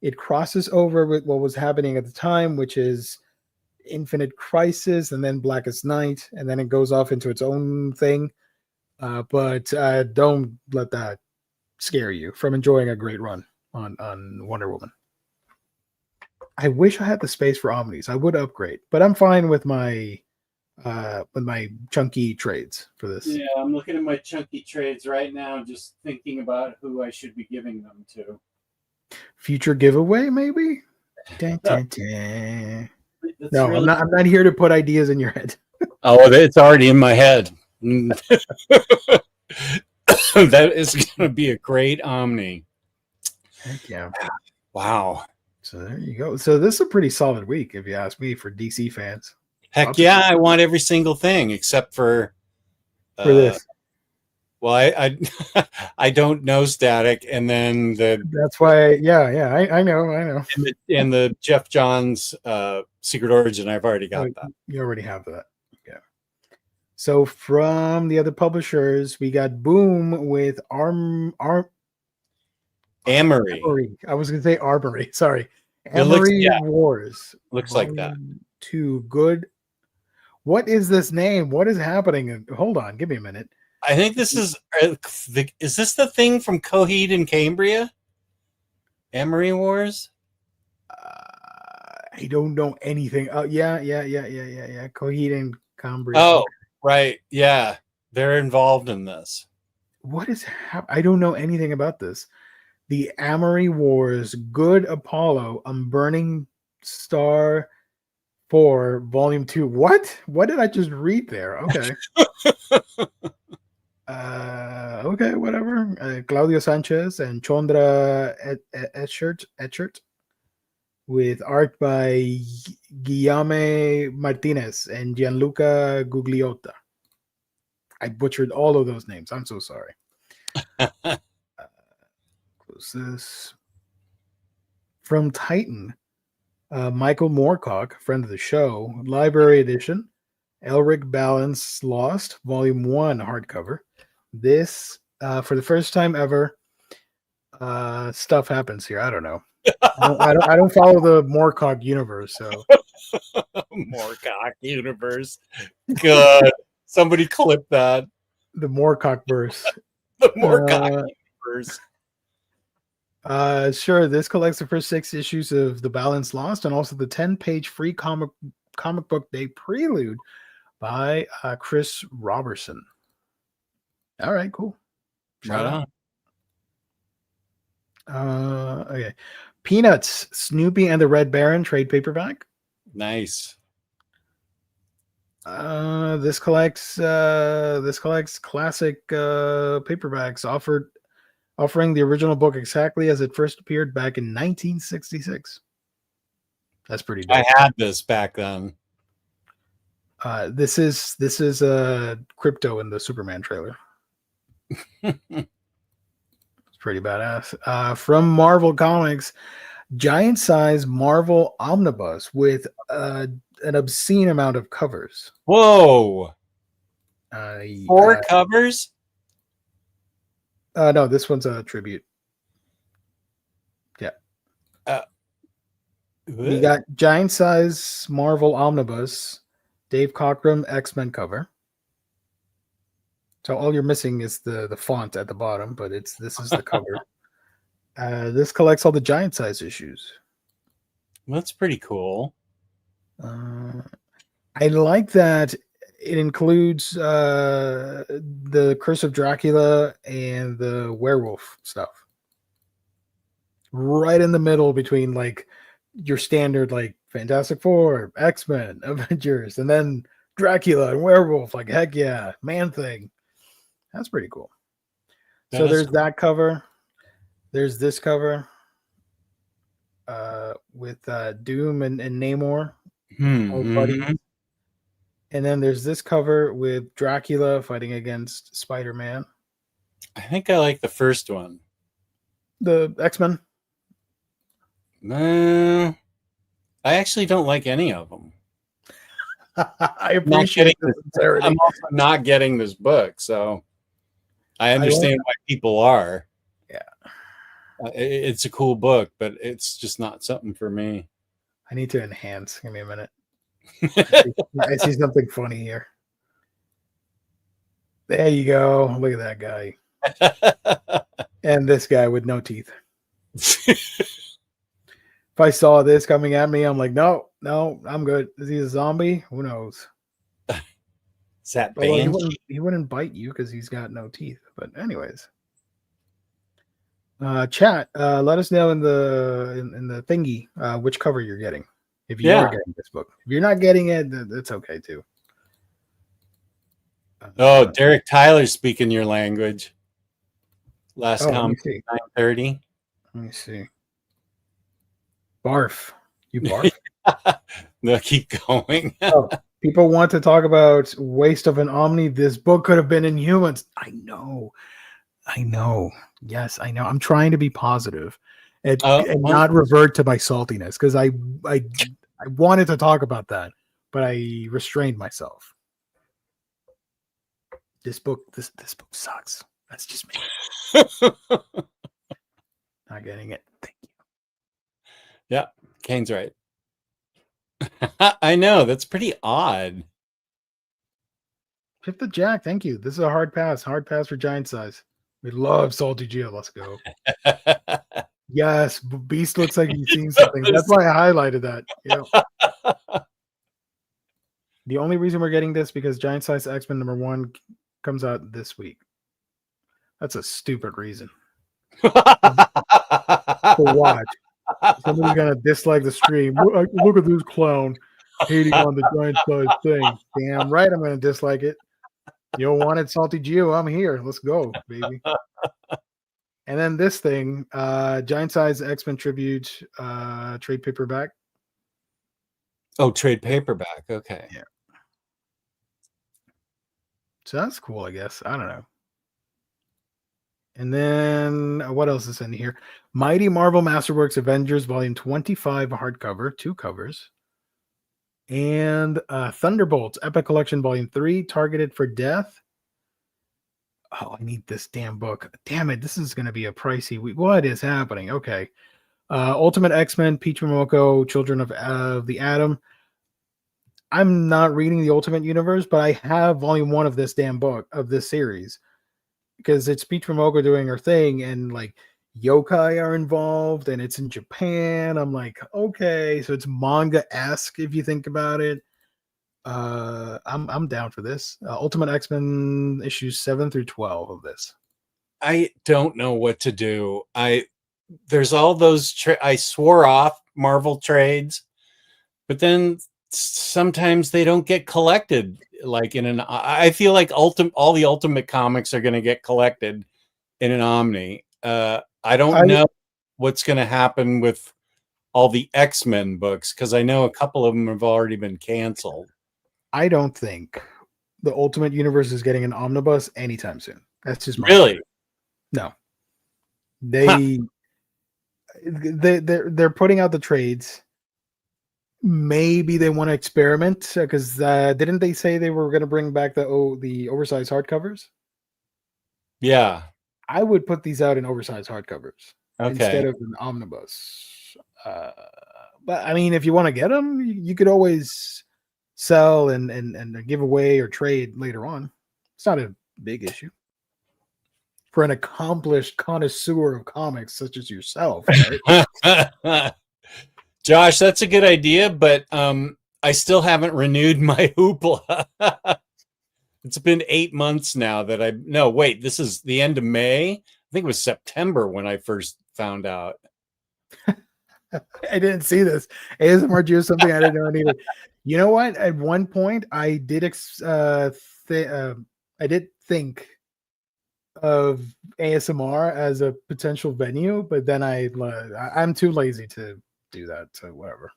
It crosses over with what was happening at the time, which is Infinite Crisis and then Blackest Night, and then it goes off into its own thing. But don't let that scare you from enjoying a great run on Wonder Woman. I wish I had the space for Omnis. I would upgrade, but I'm fine with my chunky trades for this. Yeah, I'm looking at my chunky trades right now, just thinking about who I should be giving them to. Future giveaway, maybe? Dun, dun, dun. No, really... I'm not here to put ideas in your head. Oh, it's already in my head. That is going to be a great Omni. Heck yeah. Wow. So there you go. So this is a pretty solid week, if you ask me, for DC fans. Heck yeah, I want every single thing except for this. Well, I don't know Static, and then that's why. I know. And the Jeff Johns Secret Origin, I've already got that. You already have that. Yeah. So from the other publishers, we got Boom with Amory. I was going to say Armory. Sorry. Amory Wars. Looks like that. 2 good. What is this name? What is happening? Hold on. Give me a minute. I think this is this the thing from Coheed and Cambria? Amory Wars? I don't know anything. Yeah. Coheed and Cambria. Oh, right. Yeah. They're involved in this. What is I don't know anything about this. The Amory Wars, Good Apollo, Burning Star 4, Volume 2. What did I just read there? Okay. Okay, whatever. Claudio Sanchez and Chondra Etchert with art by Guillaume Martinez and Gianluca Gugliotta. I butchered all of those names. I'm so sorry. Close this. From Titan, Michael Moorcock, friend of the show, Library Edition, Elric Balance Lost, Volume 1 hardcover. This, for the first time ever, stuff happens here. I don't know. I don't follow the Moorcock universe, so. Moorcock universe. Good. Somebody clip that. The Moorcock verse. The Moorcock universe. Sure. This collects the first 6 issues of The Balance Lost and also the 10-page free comic book day prelude by Chris Robertson. All right, cool. Right on. Okay. Peanuts, Snoopy and the Red Baron trade paperback. Nice. This collects classic paperbacks offering the original book exactly as it first appeared back in 1966. That's pretty dope. I had this back then. This is Crypto in the Superman trailer. It's pretty badass. From Marvel Comics, giant size Marvel Omnibus with an obscene amount of covers. Whoa! 4 covers? No, this one's a tribute. Yeah. We got giant size Marvel Omnibus, Dave Cockrum X-Men cover. So all you're missing is the font at the bottom, but this is the cover. This collects all the giant size issues. That's pretty cool. I like that it includes the Curse of Dracula and the werewolf stuff. Right in the middle between like your standard like Fantastic Four, X-Men, Avengers, and then Dracula and werewolf. Like, heck yeah, Man-Thing. That's pretty cool. So there's that cover. There's this cover. with Doom and Namor, all Hmm. buddies. And then there's this cover with Dracula fighting against Spider-Man. I think I like the first one. The X-Men. No, I actually don't like any of them. I appreciate the sincerity. I'm also not getting this book, so I understand why people are. Yeah. It's a cool book, but it's just not something for me. I need to enhance. Give me a minute. I see something funny here. There you go. Look at that guy. And this guy with no teeth. If I saw this coming at me, I'm like, no, I'm good. Is he a zombie? Who knows? Is that he wouldn't bite you because he's got no teeth. But anyways. Chat, let us know in the thingy which cover you're getting. If you are getting this book. If you're not getting it, that's okay too. Oh, Derek Tyler's speaking your language. Last comment 9:30. Let me see. Barf. You barf? No, keep going. People want to talk about waste of an Omni. This book could have been in Humans. I know. Yes, I know. I'm trying to be positive and not revert to my saltiness because I wanted to talk about that, but I restrained myself. This book sucks. That's just me. Not getting it. Thank you. Yeah, Kane's right. I know. That's pretty odd. Pip the Jack, thank you. This is a hard pass. Hard pass for Giant Size. We love Salty Geo. Let's go. Yes, Beast looks like he's seen something. That's why I highlighted that. Yeah. The only reason we're getting this because Giant Size X-Men #1 comes out this week. That's a stupid reason. To watch. Somebody's gonna dislike the stream. Look at this clown hating on the Giant Size thing. Damn right, I'm gonna dislike it. You don't want it, Salty Geo? I'm here. Let's go, baby. And then this thing, Giant Size X-Men Tribute trade paperback. Oh, trade paperback. Okay. Yeah. So that's cool, I guess. I don't know. And then what else is in here? Mighty Marvel Masterworks Avengers Volume 25 hardcover, 2 covers. And Thunderbolts Epic Collection Volume 3, Targeted for Death. Oh, I need this damn book. Damn it, this is going to be a pricey week. What is happening? Okay. Ultimate X-Men, Peach Momoko, Children of the Atom. I'm not reading the Ultimate Universe, but I have Volume 1 of this damn book, of this series. Because it's Peach Momoko doing her thing, and like yokai are involved, and it's in Japan. I'm like, okay, so it's manga-esque if you think about it. I'm down for this. Ultimate X-Men issues 7 through 12 of this. I don't know what to do. There's all those I swore off Marvel trades, but then sometimes they don't get collected. Like I feel like all the Ultimate comics are going to get collected in an Omni. I don't know what's going to happen with all the X-Men books because I know a couple of them have already been canceled. I don't think the Ultimate Universe is getting an omnibus anytime soon. That's just my really no. They're putting out the trades. Maybe they want to experiment because didn't they say they were going to bring back the oversized hardcovers? Yeah, I would put these out in oversized hardcovers instead of an omnibus. But I mean, if you want to get them, you could always sell and give away or trade later on. It's not a big issue for an accomplished connoisseur of comics such as yourself, right? Josh, that's a good idea, but I still haven't renewed my hoopla. It's been 8 months now that this is the end of May. I think it was September when I first found out. I didn't see this. ASMR Geo something I didn't know either. You know what? At one point, I did think of ASMR as a potential venue, but then I'm too lazy to do that. So whatever.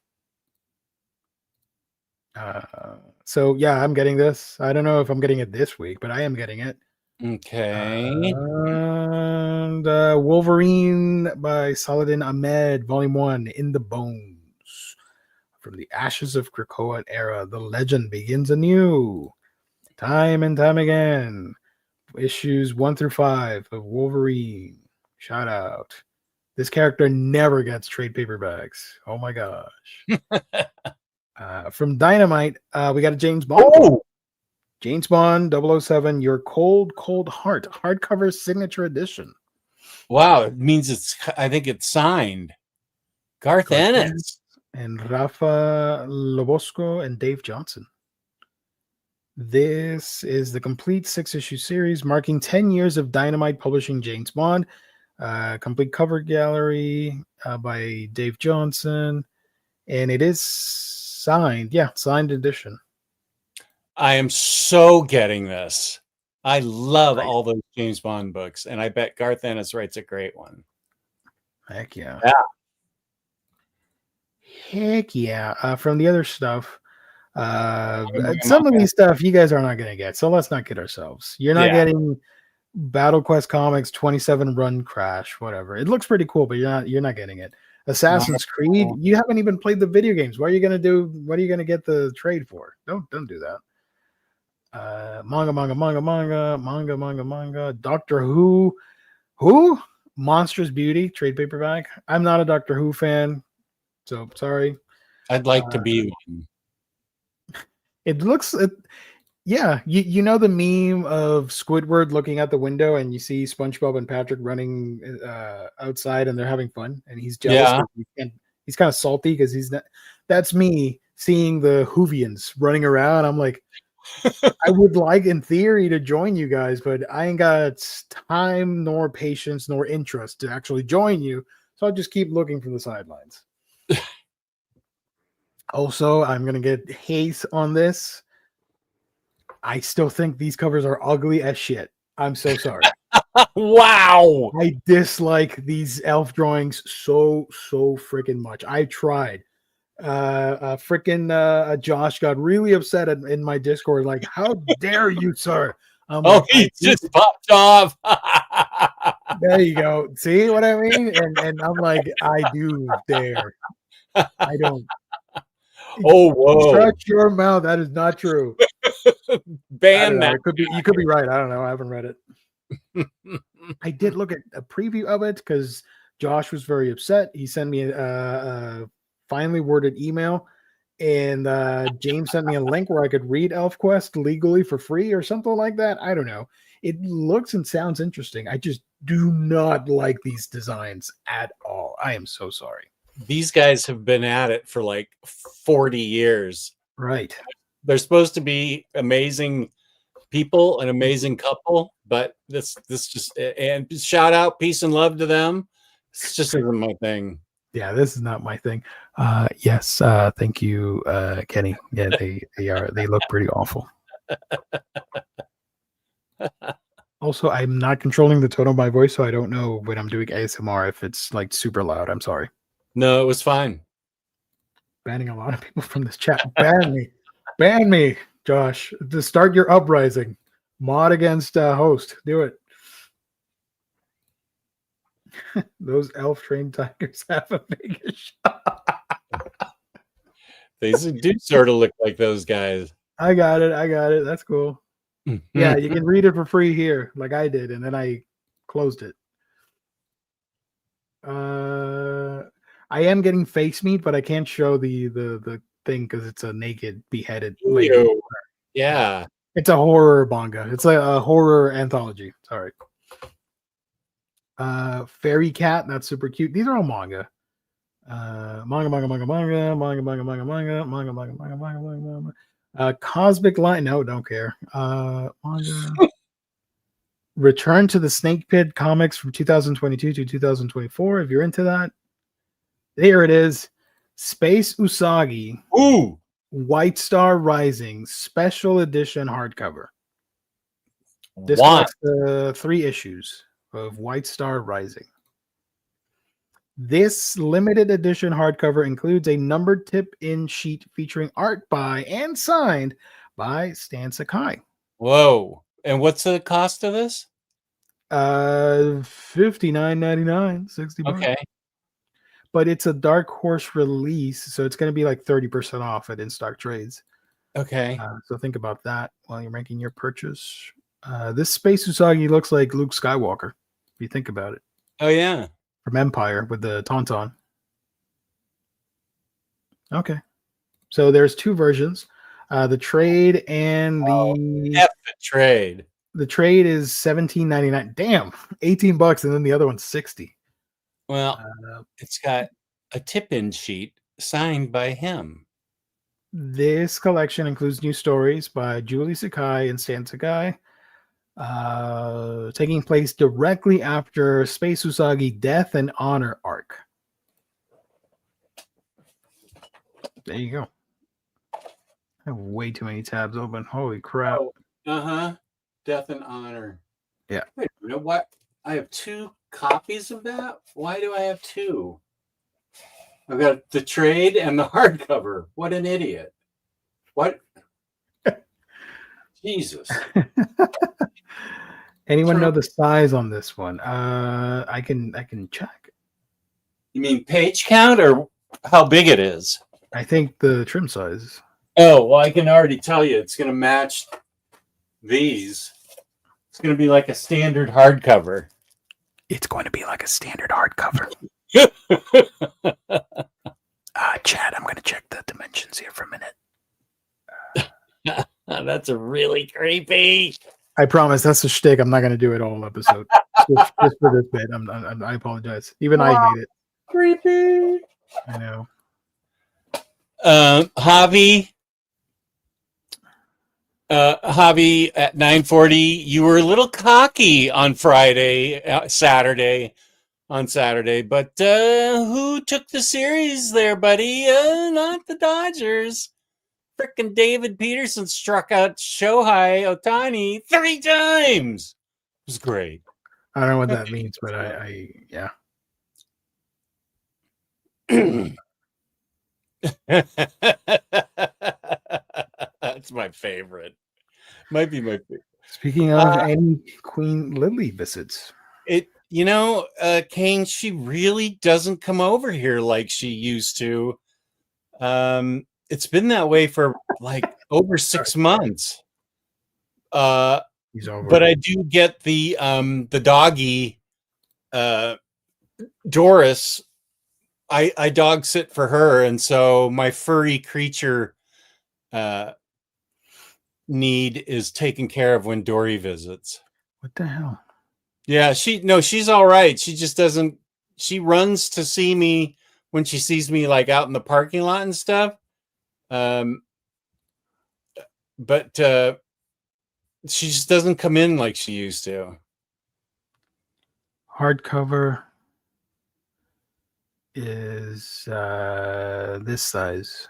So yeah, I'm getting this. I don't know if I'm getting it this week, but I am getting it. Okay. And Wolverine by Saladin Ahmed, Volume 1, In the Bones. From the ashes of Krakoa era, the legend begins anew. Time and time again. Issues 1 through 5 of Wolverine. Shout out. This character never gets trade paperbacks. Oh my gosh. From Dynamite, we got a James Bond. Oh, James Bond 007, Your Cold, Cold Heart, hardcover signature edition. wow. It means I think it's signed. Garth Ennis. And Rafa Lobosco and Dave Johnson. This is the complete 6-issue series marking 10 years of Dynamite publishing James Bond. Complete cover gallery by Dave Johnson. And it is signed. Yeah, signed edition. I am so getting this. I love all those James Bond books, and I bet Garth Ennis writes a great one. Heck yeah. Yeah. Heck yeah. From the other stuff, some of these stuff you guys are not going to get, so let's not kid ourselves. You're not getting Battle Quest Comics 27 Run Crash, whatever. It looks pretty cool, but you're not getting it. Assassin's Creed, you haven't even played the video games. What are you going to get the trade for? Don't do that. Manga. Doctor Who. Monstrous Beauty trade paperback. I'm not a Doctor Who fan, so sorry. I'd like to be one. It looks, yeah. You know the meme of Squidward looking out the window and you see SpongeBob and Patrick running outside and they're having fun and he's jealous. Yeah. He's kind of salty because he's not. That's me seeing the Whovians running around. I'm like, I would like in theory to join you guys, but I ain't got time nor patience nor interest to actually join you. So I'll just keep looking from the sidelines. Also, I'm going to get hate on this. I still think these covers are ugly as shit. I'm so sorry. Wow. I dislike these elf drawings so freaking much. I tried. Josh got really upset in my Discord, like, how dare you, sir? He just popped off. There you go. See what I mean? And I'm like, I do dare. I don't. Oh, whoa. Shut your mouth. That is not true. Ban that. You could be right. I don't know. I haven't read it. I did look at a preview of it because Josh was very upset. He sent me a finely worded email, and James sent me a link where I could read ElfQuest legally for free or something like that. I don't know. It looks and sounds interesting. I just do not like these designs at all. I am so sorry. These guys have been at it for like 40 years. Right. They're supposed to be amazing people, an amazing couple, but this just, and shout out, peace and love to them. This just isn't my thing. Yeah, this is not my thing. Yes, thank you, Kenny. Yeah, they look pretty awful. Also, I'm not controlling the tone of my voice, so I don't know when I'm doing ASMR if it's like super loud. I'm sorry. No, it was fine. Banning a lot of people from this chat. Ban me, Josh. To start your uprising. Mod against host. Do it. Those elf trained tigers have a big shot. They do sort of look like those guys. I got it. That's cool. Yeah, you can read it for free here, like I did, and then I closed it. I am getting face meat, but I can't show the thing because it's a naked beheaded lady. Yeah, it's a horror manga. It's a horror anthology. Sorry. Fairy Cat, that's super cute. These are all manga. Manga. Cosmic Line. No, don't care. Manga. Return to the Snake Pit comics from 2022 to 2024. If you're into that, here it is. Space Usagi. Ooh. White Star Rising special edition hardcover. This is 3 issues of White Star Rising. This limited edition hardcover includes a numbered tip-in sheet featuring art by and signed by Stan Sakai. Whoa. And what's the cost of this? $59.99, $60. Okay. But it's a Dark Horse release, so it's going to be like 30% off at in-stock trades. Okay. So think about that while you're making your purchase. This Space Usagi looks like Luke Skywalker, if you think about it. Oh, yeah. From Empire with the Tauntaun. Okay. So there's two versions. The trade and the F the trade. The trade is $17.99. Damn, $18, and then the other one's $60. Well, it's got a tip-in sheet signed by him. This collection includes new stories by Julie Sakai and Stan Sakai, taking place directly after Space Usagi Death and Honor arc. There you go. I have way too many tabs open. Holy crap. Oh, Death and Honor. Yeah. Wait, you know what? I have 2 copies of that? Why do I have 2? I've got the trade and the hardcover. What an idiot. What? Jesus. Anyone know the size on this one? I can check. You mean page count or how big it is? I think the trim size. Oh, well, I can already tell you it's going to match these. It's going to be like a standard hardcover. It's going to be like a standard hardcover. Chad, I'm going to check the dimensions here for a minute. That's really creepy. I promise that's a shtick. I'm not going to do it all episode. just for this bit. I apologize. Even I hate it. Creepy. I know. Javi at 9:40. You were a little cocky on Saturday, but who took the series there, buddy? Not the Dodgers. Frickin' David Peterson struck out Shohei Ohtani 3 times. It was great. I don't know what that means, but I yeah. That's my favorite. Might be my favorite. Speaking of any Queen Lily visits, Kane, she really doesn't come over here like she used to. It's been that way for like over 6 months. he's over. But I do get the doggy, Doris. I dog sit for her, and so my furry creature need is taken care of when Dory visits. What the hell? Yeah, she's all right. She just doesn't. She runs to see me when she sees me like out in the parking lot and stuff. But she just doesn't come in like she used to. Hardcover is this size.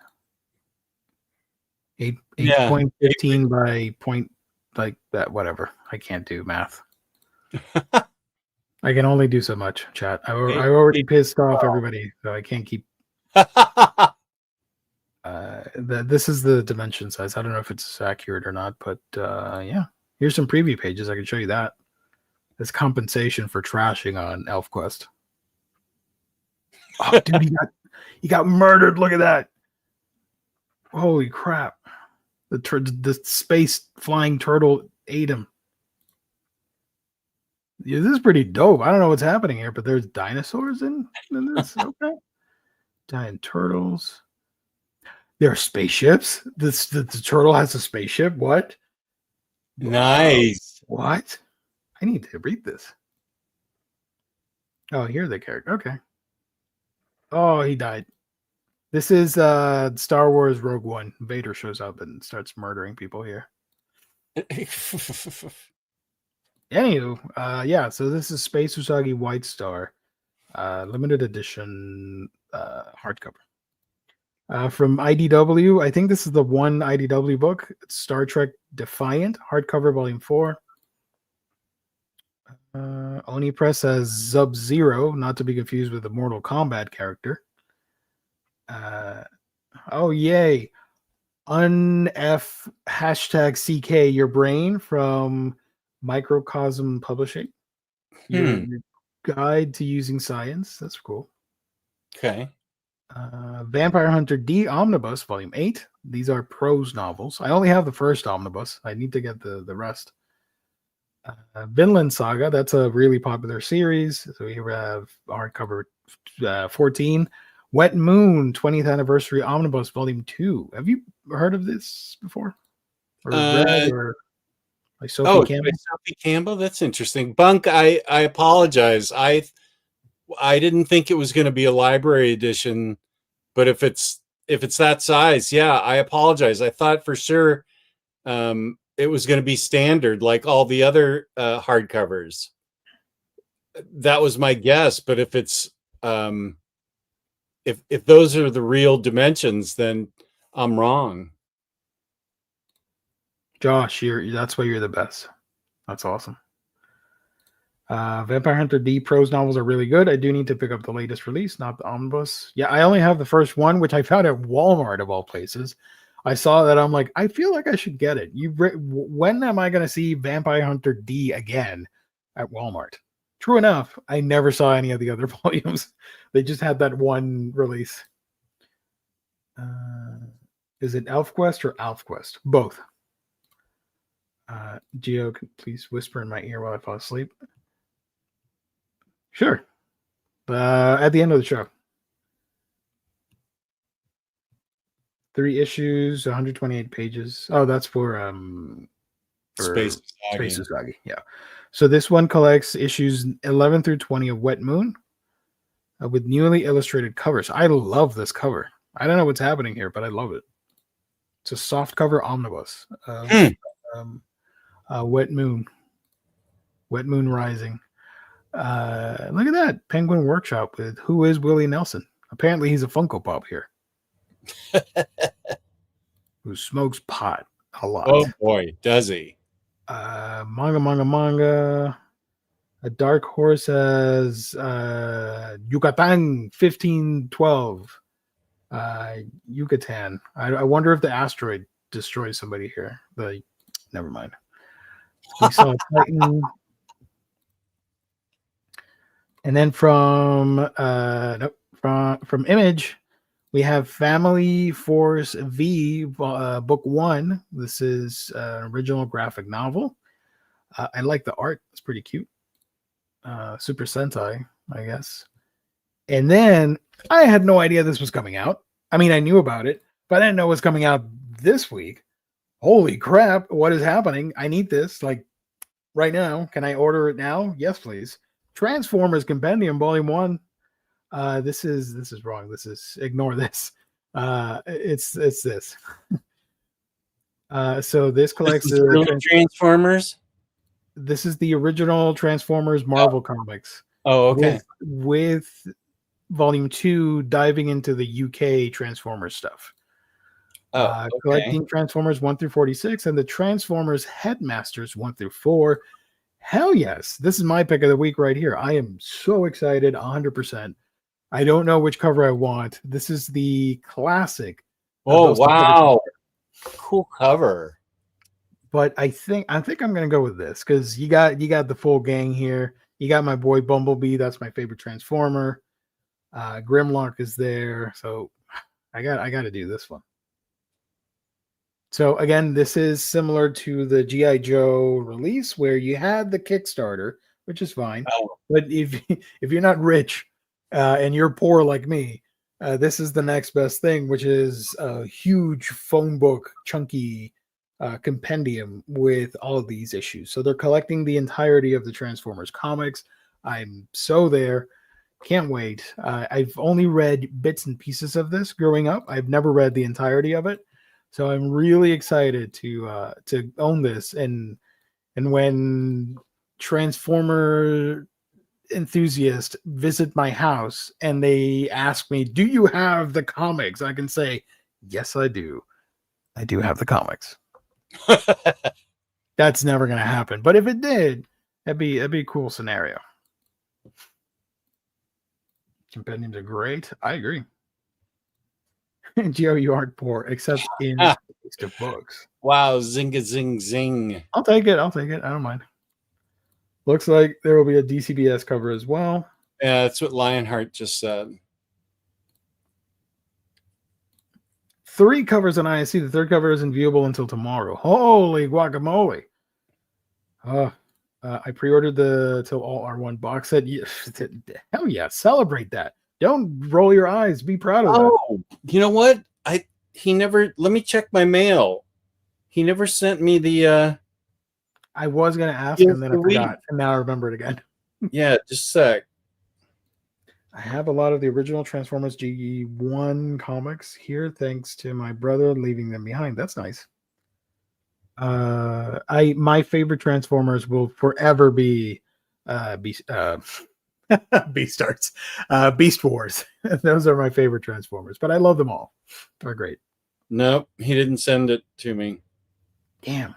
8.15 by point like that, whatever. I can't do math. I can only do so much, chat. I already pissed off everybody, so I can't keep this is the dimension size. I don't know if it's accurate or not, but yeah. Here's some preview pages. I can show you that. As compensation for trashing on ElfQuest. Oh, dude, he got murdered. Look at that. Holy crap. The space flying turtle ate him. Yeah, this is pretty dope. I don't know what's happening here, but there's dinosaurs in this. Okay. Giant turtles. There are spaceships. The turtle has a spaceship. What? Nice. What? I need to read this. Oh, here's the character. Okay. Oh, he died. This is Star Wars Rogue One. Vader shows up and starts murdering people here. Anywho, yeah, so this is Space Usagi White Star, limited edition hardcover. From IDW, I think this is the one IDW book. It's Star Trek Defiant, hardcover volume 4. Omnibus has Sub-Zero, not to be confused with the Mortal Kombat character. Oh, yay. Unf #CK your brain from Microcosm Publishing. Your guide to using science. That's cool. Okay. Vampire Hunter D Omnibus, Volume 8. These are prose novels. I only have the first omnibus. I need to get the rest. Vinland Saga, that's a really popular series. So we have hardcover 14. Wet Moon 20th Anniversary Omnibus Volume 2. Have you heard of this before? Or read or like Sophie Campbell? Sophie Campbell? That's interesting. Bunk, I apologize. I didn't think it was going to be a library edition, but if it's that size, yeah, I apologize. I thought for sure it was going to be standard like all the other hardcovers. That was my guess, but if it's if those are the real dimensions, then I'm wrong. Josh, that's why you're the best. That's awesome. Vampire Hunter D prose novels are really good. I do need to pick up the latest release, not the omnibus. Yeah, I only have the first one, which I found at Walmart of all places. I saw that. I'm like, I feel like I should get it. When am I going to see Vampire Hunter D again at Walmart? True enough, I never saw any of the other volumes. They just had that one release. Is it ElfQuest or AlfQuest? Both. Geo, please whisper in my ear while I fall asleep. Sure. At the end of the show. 3 issues, 128 pages. Oh, that's for Space Usagi. Yeah. So this one collects issues 11 through 20 of Wet Moon with newly illustrated covers. I love this cover. I don't know what's happening here, but I love it. It's a soft cover omnibus. Wet Moon. Wet Moon Rising. Look at that. Penguin Workshop with Who is Willie Nelson? Apparently he's a Funko Pop here. Who smokes pot a lot. Oh boy, does he. Manga. A Dark Horse has Yucatan 1512. Yucatan. I wonder if the asteroid destroys somebody here. But never mind. We saw Titan. And then from Image, we have Family Force V, book 1. This is an original graphic novel. I like the art. It's pretty cute. Super Sentai, I guess. And then I had no idea this was coming out. I mean, I knew about it, but I didn't know it was coming out this week. Holy crap, what is happening? I need this, like, right now. Can I order it now? Yes, please. Transformers Compendium, Volume 1. This is wrong. Ignore this. It's this. So this collects Transformers. This is the original Transformers Marvel comics. Oh, okay. With Volume 2 diving into the UK Transformers stuff. Okay. Collecting Transformers 1 through 46 and the Transformers Headmasters 1 through 4. Hell yes. This is my pick of the week right here. I am so excited, 100%. I don't know which cover I want. This is the classic. Oh, wow. Cool cover. But I think I'm going to go with this because you got the full gang here. You got my boy Bumblebee. That's my favorite Transformer. Grimlock is there. So I got to do this one. So again, this is similar to the G.I. Joe release where you had the Kickstarter, which is fine. Oh. But if you're not rich and you're poor like me, this is the next best thing, which is a huge phone book, chunky compendium with all of these issues. So they're collecting the entirety of the Transformers comics. I'm so there. Can't wait. I've only read bits and pieces of this growing up. I've never read the entirety of it. So I'm really excited to own this. And when Transformer enthusiasts visit my house and they ask me, do you have the comics? I can say, yes, I do. I do have the comics. That's never going to happen. But if it did, That'd be a cool scenario. Compendiums are great. I agree. Geo, you aren't poor, except in Ah. the books. Wow, zinga zing zing. I'll take it. I don't mind. Looks like there will be a DCBS cover as well. Yeah, that's what Lionheart just said. 3 covers on ISC. The 3rd cover isn't viewable until tomorrow. Holy guacamole! I pre-ordered the Till All Are One box set. Hell yeah, celebrate that. Don't roll your eyes. Be proud of that. Oh, you know what? He never. Let me check my mail. He never sent me the. I was gonna ask, Yes, and then I forgot, and now I remember it again. Yeah, just a sec. I have a lot of the original Transformers G1 comics here, thanks to my brother leaving them behind. That's nice. My favorite Transformers will forever be Beast Wars. Those are my favorite Transformers, but I love them all. They're great. Nope, he didn't send it to me. Damn.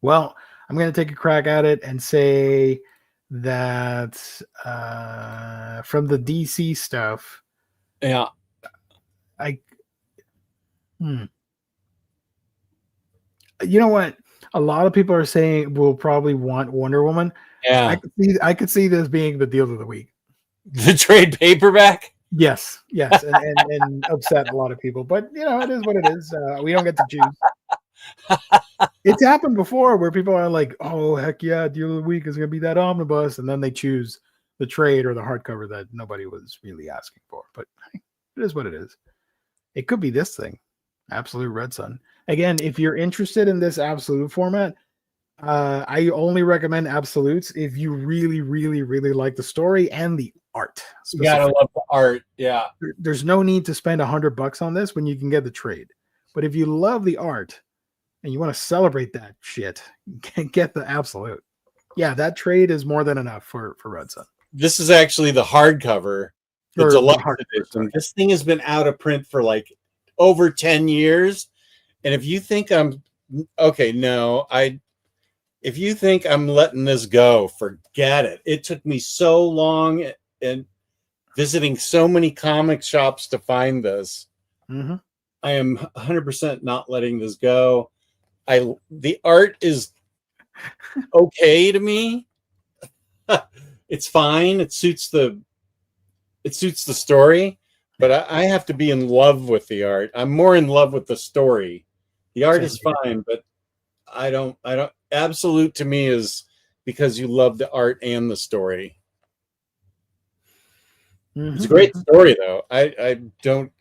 Well, I'm going to take a crack at it and say that from the DC stuff, Yeah. You know what? A lot of people are saying will probably want Wonder Woman. Yeah. I could see this being the deal of the week. The trade paperback? Yes, and upset a lot of people. But it is what it is. We don't get to choose. It's happened before where people are like, "Oh heck yeah, deal of the week is going to be that omnibus," and then they choose the trade or the hardcover that nobody was really asking for. But it is what it is. It could be this thing, Absolute Red Sun. Again, if you're interested in this Absolute format, I only recommend Absolutes if you really, really, really like the story and the art. You gotta love the art. Yeah. There's no need to spend $100 on this when you can get the trade. But if you love the art and you want to celebrate that shit, get the Absolute. Yeah, that trade is more than enough for Red Sun. This is actually the hardcover, the deluxe edition. This thing has been out of print for like over 10 years. And if you think I'm okay, no, if you think I'm letting this go, forget it. It took me so long and visiting so many comic shops to find this. Mm-hmm. I am 100% not letting this go. The art is okay to me. It's fine. It suits the story, but I have to be in love with the art. I'm more in love with the story. The art is fine, but I don't Absolute to me is because you love the art and the story. Mm-hmm. It's a great story though. I don't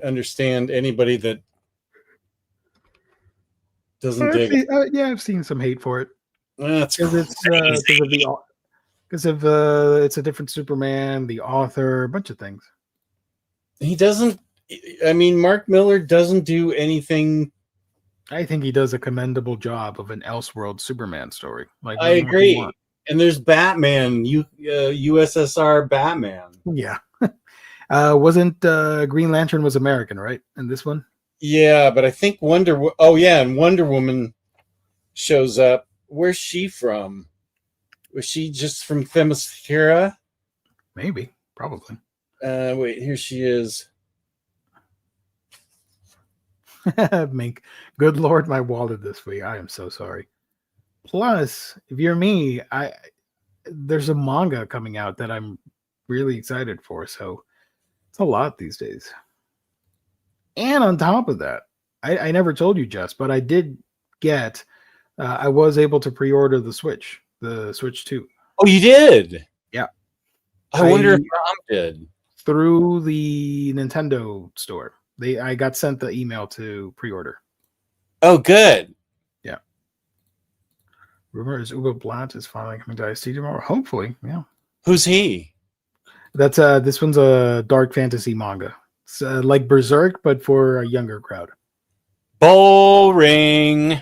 understand anybody that doesn't dig it. I've seen some hate for it. That's because it's a different Superman, the author, a bunch of things. He doesn't. I mean, Mark Miller doesn't do anything. I think he does a commendable job of an Elseworld Superman story. Like I agree. And there's Batman, USSR Batman. Yeah. Wasn't Green Lantern was American, right? In this one? Yeah, but I think and Wonder Woman shows up. Where's she from? Was she just from Themyscira? Maybe. Probably. Wait, here she is. Mink, good Lord, my wallet this week. I am so sorry. Plus, if you're me, there's a manga coming out that I'm really excited for. So it's a lot these days. And on top of that, I never told you, Jess, but I did get. I was able to pre-order the Switch 2. Oh, you did? Yeah. I wonder if Mom did. Through the Nintendo store. I got sent the email to pre-order. Oh, good. Yeah. Rumor is Uwe Blatt is finally coming to IST tomorrow. Hopefully, yeah. Who's he? That's this one's a dark fantasy manga. It's like Berserk, but for a younger crowd. Boring.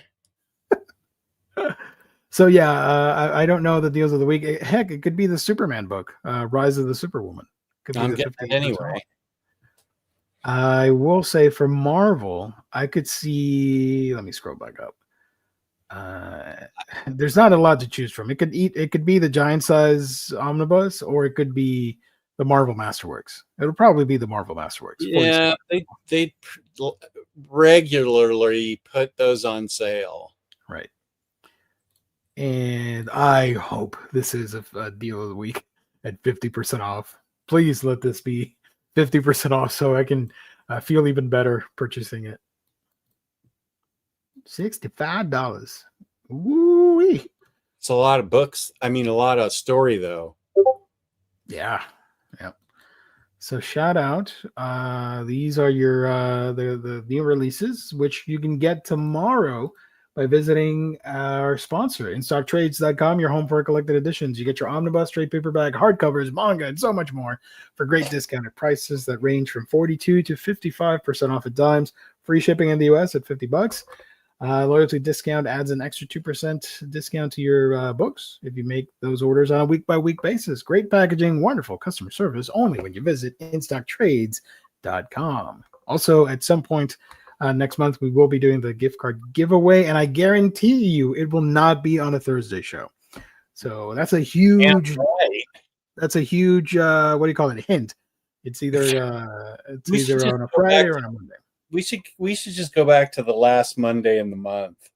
So yeah, I don't know the deals of the week. Heck, it could be the Superman book, Rise of the Superwoman. Could be I'm getting it anyway. I will say for Marvel, I could see. Let me scroll back up. There's not a lot to choose from. It could be the giant size omnibus, or it could be the Marvel Masterworks. It'll probably be the Marvel Masterworks. Yeah, they regularly put those on sale. Right. And I hope this is a deal of the week at 50% off. Please let this be 50% off so I can feel even better purchasing it. $65. Woo-wee. It's a lot of books. I mean, a lot of story, though. Yeah. Yep. So shout out. These are your the new releases, which you can get tomorrow by visiting our sponsor, InStockTrades.com, your home for collected editions. You get your omnibus, trade paperback, hardcovers, manga, and so much more for great discounted prices that range from 42 to 55% off at dimes. Free shipping in the US at $50. Loyalty discount adds an extra 2% discount to your books if you make those orders on a week-by-week basis. Great packaging, wonderful customer service, only when you visit InStockTrades.com. Also, at some point next month, we will be doing the gift card giveaway, and I guarantee you it will not be on a Thursday show. So that's a huge, what do you call it, hint. It's either on a Friday or on a Monday. We should just go back to the last Monday in the month.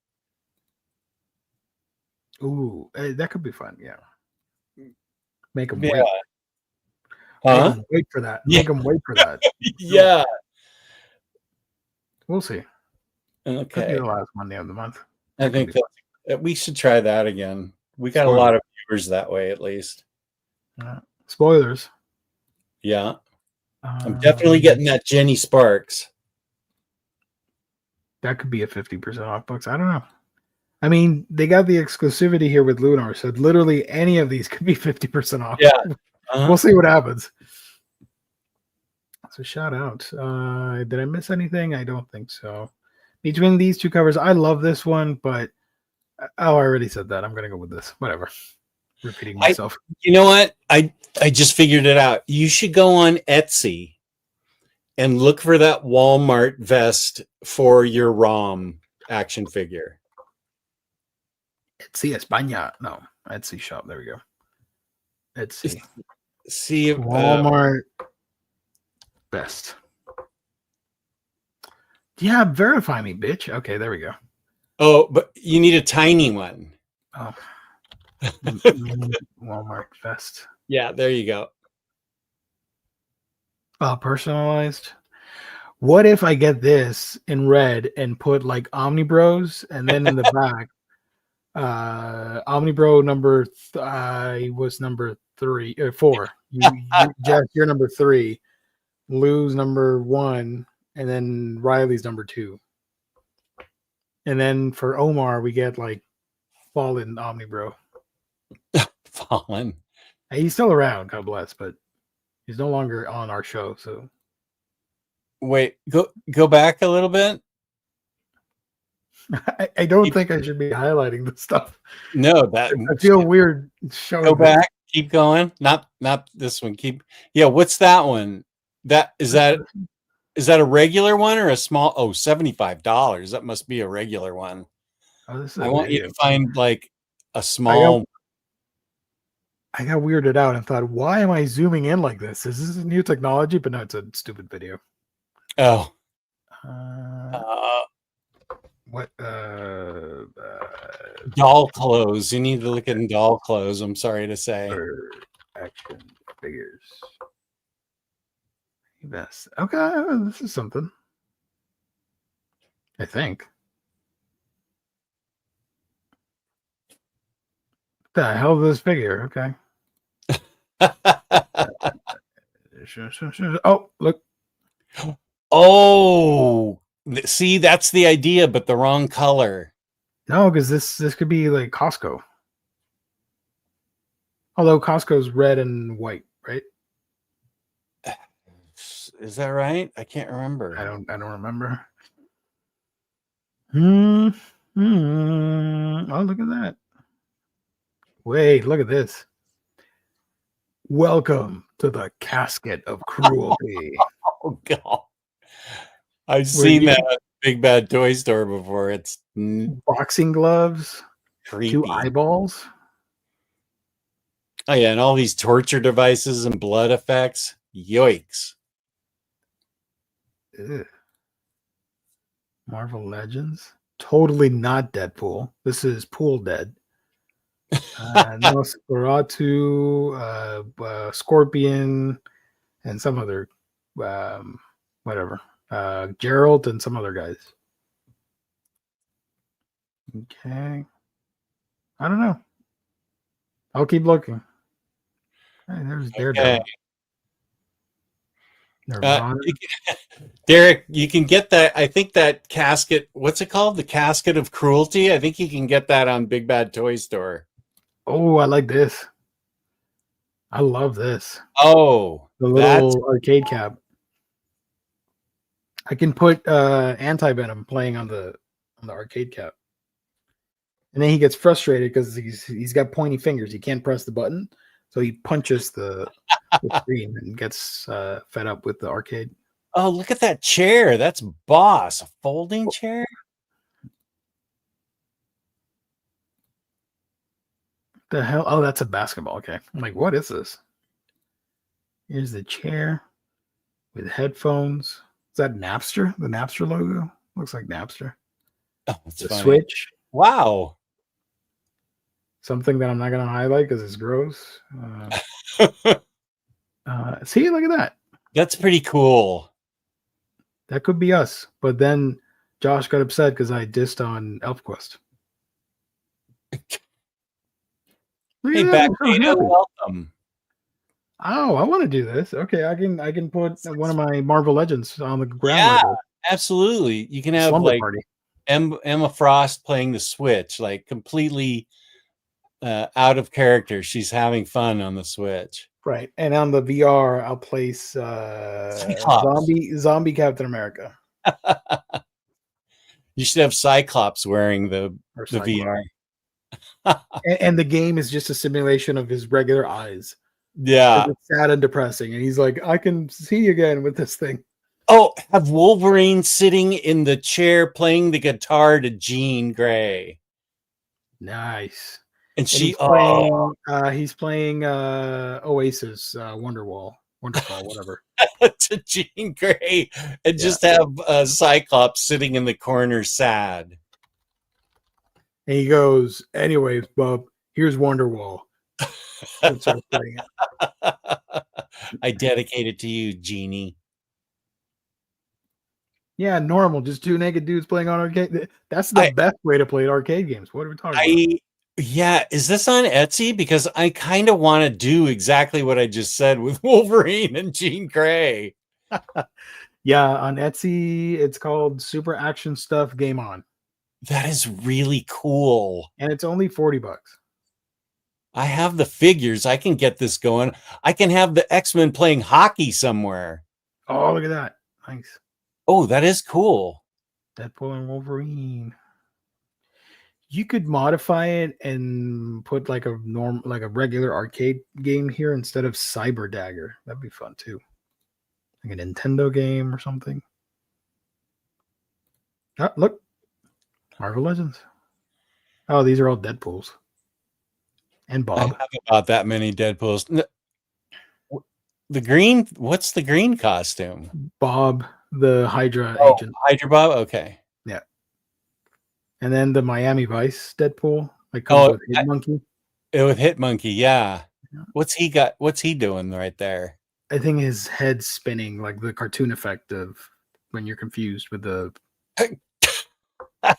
Ooh, that could be fun. Yeah, make them Yeah. wait. Huh? Make 'em wait for that. Make them wait for that. Yeah. We'll see. Could be Okay. the last Monday of the month. I think that we should try that again. We got a lot of viewers that way, at least. Spoilers. Yeah. I'm definitely getting that Jenny Sparks. That could be a 50% off books. I don't know. I mean, they got the exclusivity here with Lunar, so literally any of these could be 50% off. Yeah. We'll see what happens. So shout out. Did I miss anything? I don't think so. Between these two covers, I love this one, but I already said that. I'm gonna go with this. Whatever. Repeating myself. You know what? I just figured it out. You should go on Etsy and look for that Walmart vest for your ROM action figure. Etsy España. No, Etsy shop. There we go. Etsy. See if Walmart vest. Yeah, verify me, bitch. Okay, there we go. Oh, but you need a tiny one. Oh. Walmart vest. Yeah, there you go. Personalized. What if I get this in red and put like Omnibros, and then in the back, Omnibro number was number 3 or 4. Jeff, you're number 3. Lou's number 1, and then Riley's number 2. And then for Omar, we get like Fallen Omnibro. Fallen. He's still around, God bless, but he's no longer on our show. So wait, go back a little bit. I don't think I should be highlighting this stuff. No, that I feel weird showing. Go back, keep going. Not this one. Yeah, what's that one? Is that a regular one or a small? Oh, $75. That must be a regular one. Oh, this is I want you to find like a small. I got weirded out and thought, why am I zooming in like this? Is this a new technology? But no, it's a stupid video. Oh. What? Doll clothes. You need to look at doll clothes. I'm sorry to say. Action figures. This. Okay, this is something. I think. The hell is this figure? Okay. Oh, look. Oh, see, that's the idea, but the wrong color. No, because this could be like Costco. Although Costco's red and white, right? Is that right? I can't remember. I don't remember. Oh, look at that. Wait, look at this. Welcome to the casket of cruelty. Oh God. I've seen that at Big Bad Toy Store before. It's Boxing gloves. Creepy. 2 eyeballs. Oh yeah, and all these torture devices and blood effects. Yoicks. Ugh. Marvel Legends. Totally not Deadpool. This is Pool Dead. Nosferatu, Scorpion, and some other, whatever. Gerald and some other guys. Okay. I don't know. I'll keep looking. Hey, there's Daredevil. Okay. Nirvana. Derek, you can get that. I think that casket, what's it called? The casket of cruelty. I think you can get that on Big Bad Toy Store. Oh, I like this. I love this. Oh, The little arcade cap. I can put Anti-Venom playing on the arcade cap. And then he gets frustrated because he's got pointy fingers. He can't press the button. So he punches the screen and gets fed up with the arcade. Oh, look at that chair. That's boss. A folding chair? The hell? Oh, that's a basketball. Okay. I'm like, what is this? Here's the chair with headphones. Is that Napster? The Napster logo? Looks like Napster. Oh, that's the funny. Switch. Wow. Something that I'm not going to highlight because it's gross. See, look at that. That's pretty cool. That could be us. But then Josh got upset because I dissed on ElfQuest. Hey, Backdata, welcome. Oh, I want to do this. Okay, I can put one of my Marvel Legends on the ground. Yeah, level. absolutely. You can have like Emma Frost playing the Switch, like completely out of character. She's having fun on the Switch. Right. And on the VR, I'll place zombie Captain America. You should have Cyclops wearing the VR. and the game is just a simulation of his regular eyes. Yeah. It's sad and depressing. And he's like, I can see again with this thing. Oh, have Wolverine sitting in the chair playing the guitar to Jean Grey. Nice. And he's playing Oasis, Wonderfall, whatever. To Jean Grey, and just have Cyclops sitting in the corner sad. And he goes, anyways, Bub, here's Wonderwall. I dedicate it to you, Jeannie. Yeah, normal. Just 2 naked dudes playing on arcade. That's the best way to play arcade games. What are we talking about? Yeah, is this on Etsy? Because I kind of want to do exactly what I just said with Wolverine and Jean Grey. Yeah, on Etsy, it's called Super Action Stuff Game On. That is really cool. And it's only $40. I have the figures. I can get this going. I can have the X-Men playing hockey somewhere. Oh, look at that. Nice. Oh, that is cool. Deadpool and Wolverine. You could modify it and put like a regular arcade game here instead of Cyber Dagger. That'd be fun too. Like a Nintendo game or something. Oh, look. Marvel Legends. Oh, these are all Deadpools. And Bob. I have about that many Deadpools. The green, what's the green costume? Bob, the Hydra agent. Hydra Bob? Okay. Yeah. And then the Miami Vice Deadpool. Like with Hit Monkey. With Hit Monkey, yeah. What's he got? What's he doing right there? I think his head's spinning, like the cartoon effect of when you're confused with the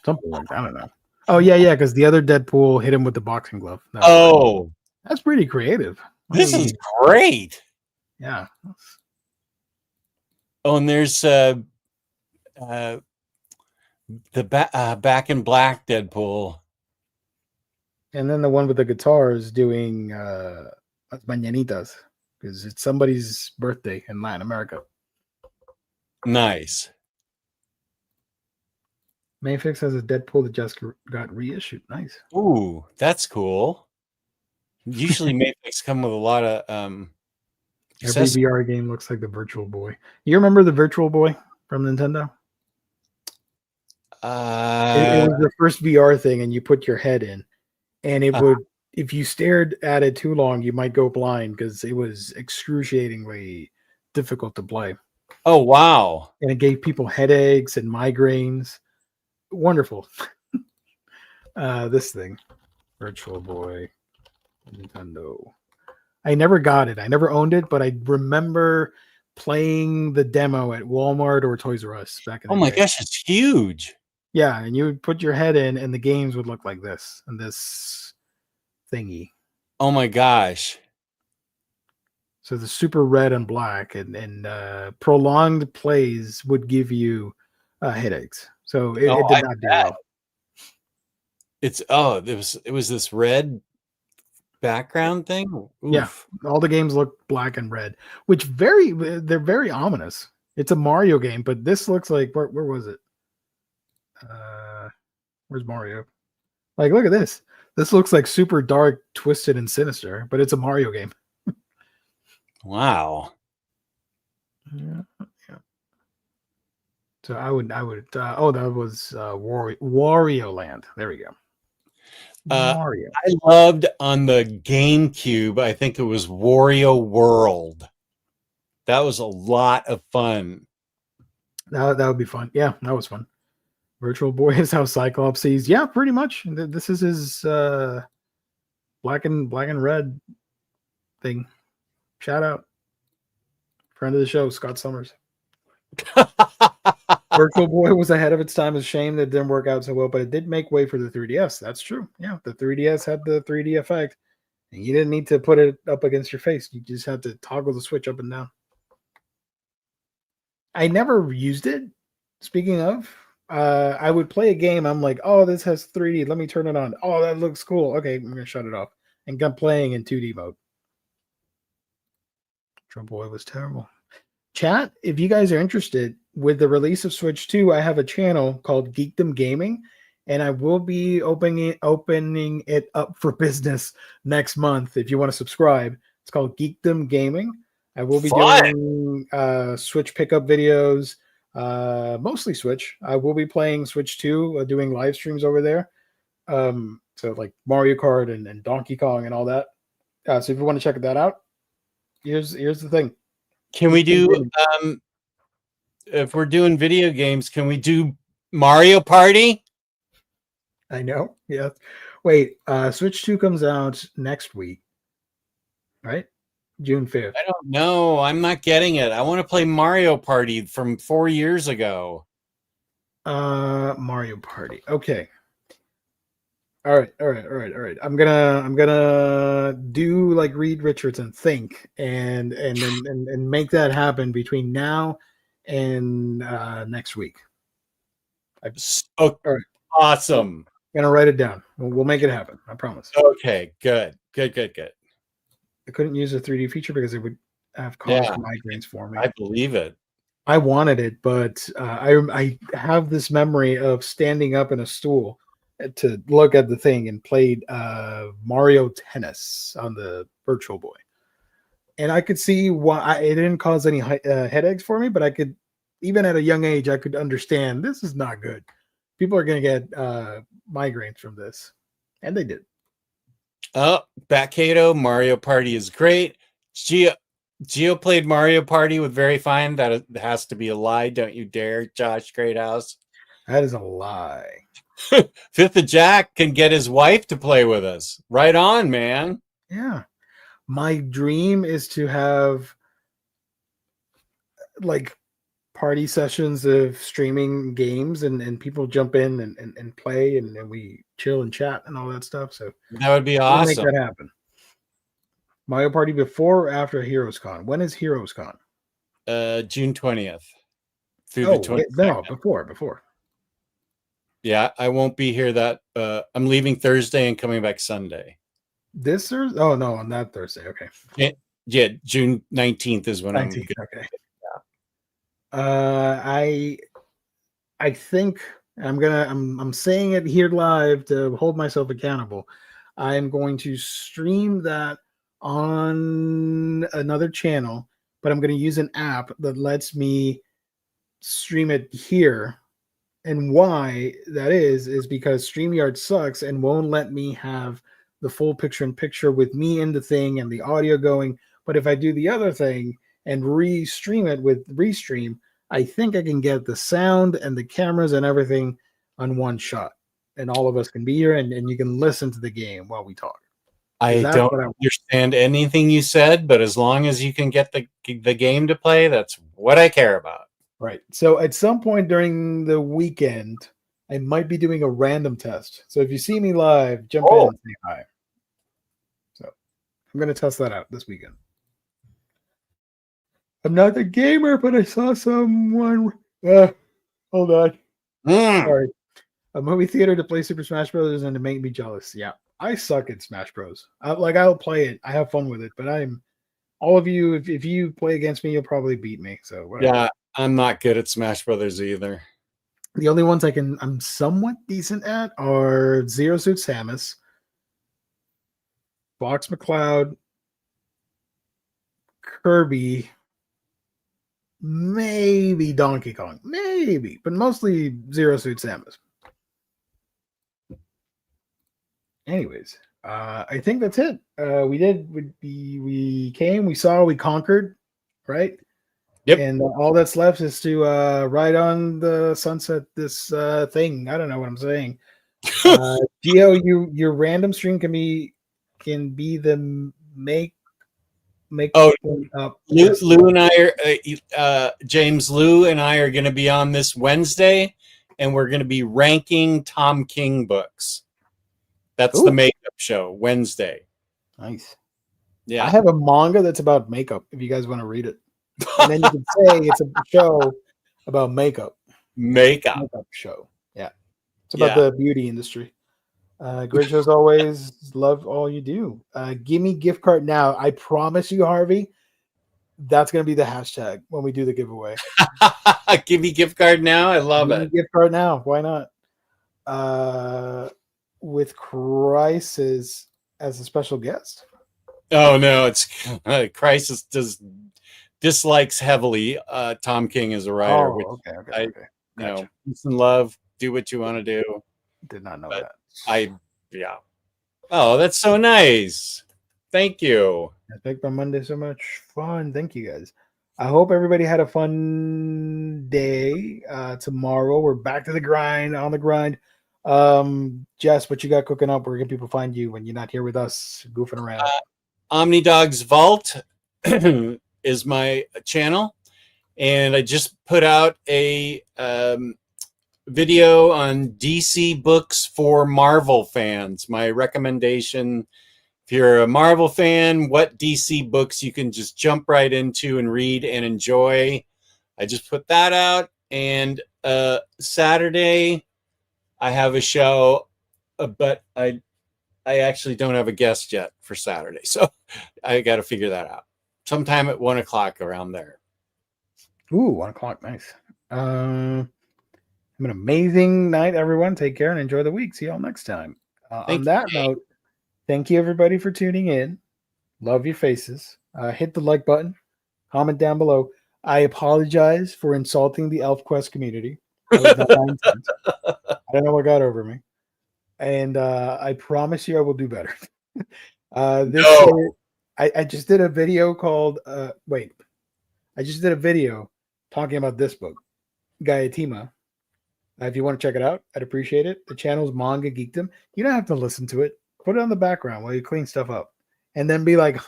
something like that. I don't know. Oh yeah, because the other Deadpool hit him with the boxing glove. That's pretty creative. This is great. Yeah. Oh, and there's the Back in Black Deadpool. And then the one with the guitar is doing Mañanitas because it's somebody's birthday in Latin America. Nice. Mayfix has a Deadpool that just got reissued. Nice. Ooh, that's cool. Usually Mayfix come with a lot of every VR game looks like the Virtual Boy. You remember the Virtual Boy from Nintendo? It was the first VR thing, and you put your head in, and it would, if you stared at it too long, you might go blind because it was excruciatingly difficult to play. Oh, wow. And it gave people headaches and migraines. Wonderful. This thing, Virtual Boy, Nintendo. I never got it. I never owned it, but I remember playing the demo at Walmart or Toys R Us back in the day. Oh my gosh, it's huge. Yeah, and you would put your head in, and the games would look like this and this thingy. Oh my gosh. So the super red and black, and prolonged plays would give you headaches. So it did not do well. It was this red background thing. Oof. Yeah, all the games look black and red, which they're very ominous. It's a Mario game, but this looks like where was it? Where's Mario? Like, look at this. This looks like super dark, twisted, and sinister, but it's a Mario game. Wow. Yeah. So I would. That was Wario Land. There we go. Mario. I loved on the GameCube. I think it was Wario World. That was a lot of fun. That would be fun. Yeah, that was fun. Virtual Boy is how Cyclops sees. Yeah, pretty much. This is his black and red thing. Shout out, friend of the show, Scott Summers. Virtual Boy was ahead of its time. It's a shame that it didn't work out so well, but it did make way for the 3DS. That's true. Yeah, the 3DS had the 3D effect, and you didn't need to put it up against your face. You just had to toggle the switch up and down. I never used it. Speaking of, I would play a game. I'm like, oh, this has 3D. Let me turn it on. Oh, that looks cool. Okay, I'm gonna shut it off and got playing in 2D mode. Virtual Boy was terrible. Chat, if you guys are interested, with the release of Switch 2, I have a channel called Geekdom Gaming, and I will be opening it up for business next month. If you want to subscribe, it's called Geekdom Gaming. I will be doing Switch pickup videos, mostly Switch. I will be playing Switch 2, doing live streams over there. So like Mario Kart and Donkey Kong and all that. So if you want to check that out, here's the thing. Can we do if we're doing video games, can we do Mario Party? I know. Yeah. Wait, Switch 2 comes out next week. Right? June 5th. I don't know. I'm not getting it. I want to play Mario Party from 4 years ago. Mario Party. Okay. All right. I'm gonna do like Reed Richards and think and make that happen between now and next week. All right. Awesome. I'm gonna write it down. We'll make it happen. I promise. Okay, good. I couldn't use the 3D feature because it would have caused migraines for me. I believe it. I wanted it, but I have this memory of standing up in a stool to look at the thing and played Mario Tennis on the Virtual Boy. And I could see why it didn't cause any headaches for me, but I could, even at a young age, I could understand this is not good. People are going to get migraines from this. And they did. Oh, Batcato, Mario Party is great. Geo played Mario Party with Very Fine. That has to be a lie. Don't you dare, Josh Greathouse. That is a lie. Fifth of Jack can get his wife to play with us. Right on, man. Yeah. My dream is to have like party sessions of streaming games and people jump in and play and we chill and chat and all that stuff. So that would be awesome. Make that happen. Mario Party before or after Heroes Con? When is Heroes Con? June 20th through the 22nd. No, before. Yeah, I won't be here I'm leaving Thursday and coming back Sunday. This Thursday? Oh no, on that Thursday. Okay. Yeah, June 19th is when 19th, I'm good. Okay. Yeah. I think I'm saying it here live to hold myself accountable. I'm going to stream that on another channel, but I'm going to use an app that lets me stream it here And why that is because StreamYard sucks and won't let me have the full picture-in-picture with me in the thing and the audio going. But if I do the other thing and re-stream it with Restream, I think I can get the sound and the cameras and everything on one shot. And all of us can be here and you can listen to the game while we talk. I don't understand anything you said, but as long as you can get the game to play, that's what I care about. Right. So at some point during the weekend, I might be doing a random test. So if you see me live, jump in and say hi. So I'm going to test that out this weekend. I'm not a gamer, but I saw someone. Hold on. Sorry. A movie theater to play Super Smash Bros. And to make me jealous. Yeah. I suck at Smash Bros. I'll play it. I have fun with it, but all of you, if you play against me, you'll probably beat me. So whatever. Yeah. I'm not good at Smash Brothers either. The only ones I'm somewhat decent at are Zero Suit Samus, Fox McCloud, Kirby, maybe Donkey Kong, maybe, but mostly Zero Suit Samus. Anyways, I think that's it. We came, we saw, we conquered, right? Yep. And all that's left is to ride on the sunset this thing. I don't know what I'm saying. Gio, your random stream can be the make up. Lou and I are James Lou and I are going to be on this Wednesday, and we're going to be ranking Tom King books. That's the makeup show Wednesday. Nice. Yeah, I have a manga that's about makeup. If you guys want to read it. And then you can say it's a show about makeup show. Yeah. It's about the beauty industry. Great show as always. Love all you do. Give me gift card now. I promise you, Harvey, that's going to be the hashtag when we do the giveaway. Give me gift card now. I love it. Gift card now. Why not? With Crisis as a special guest. Oh, no. It's Crisis dislikes heavily Tom King as a writer. Okay. Gotcha. Peace and love. Do what you want to do. Did not know that. Oh, that's so nice. Thank you. I think my Monday so much fun. Thank you guys. I hope everybody had a fun day. Tomorrow we're back to the grind, on the grind. Jess, what you got cooking up? Where can people find you when you're not here with us goofing around? Omnidog's Vault is my channel, and I just put out a video on DC books for Marvel fans. My recommendation, if you're a Marvel fan, what DC books you can just jump right into and read and enjoy. I just put that out, and Saturday I have a show, but I actually don't have a guest yet for Saturday, so I got to figure that out. Sometime at 1 o'clock around there. Ooh, 1 o'clock. Nice. Have an amazing night, everyone. Take care and enjoy the week. See y'all next time. On that note, thank you everybody for tuning in. Love your faces. Hit the like button. Comment down below. I apologize for insulting the ElfQuest community. That was not my intent. I don't know what got over me. And I promise you I will do better. I just did a video called I just did a video talking about this book, Gayatima. If you want to check it out, I'd appreciate it. The channel's Manga Geekdom. You don't have to listen to it. Put it on the background while you clean stuff up. And then be like,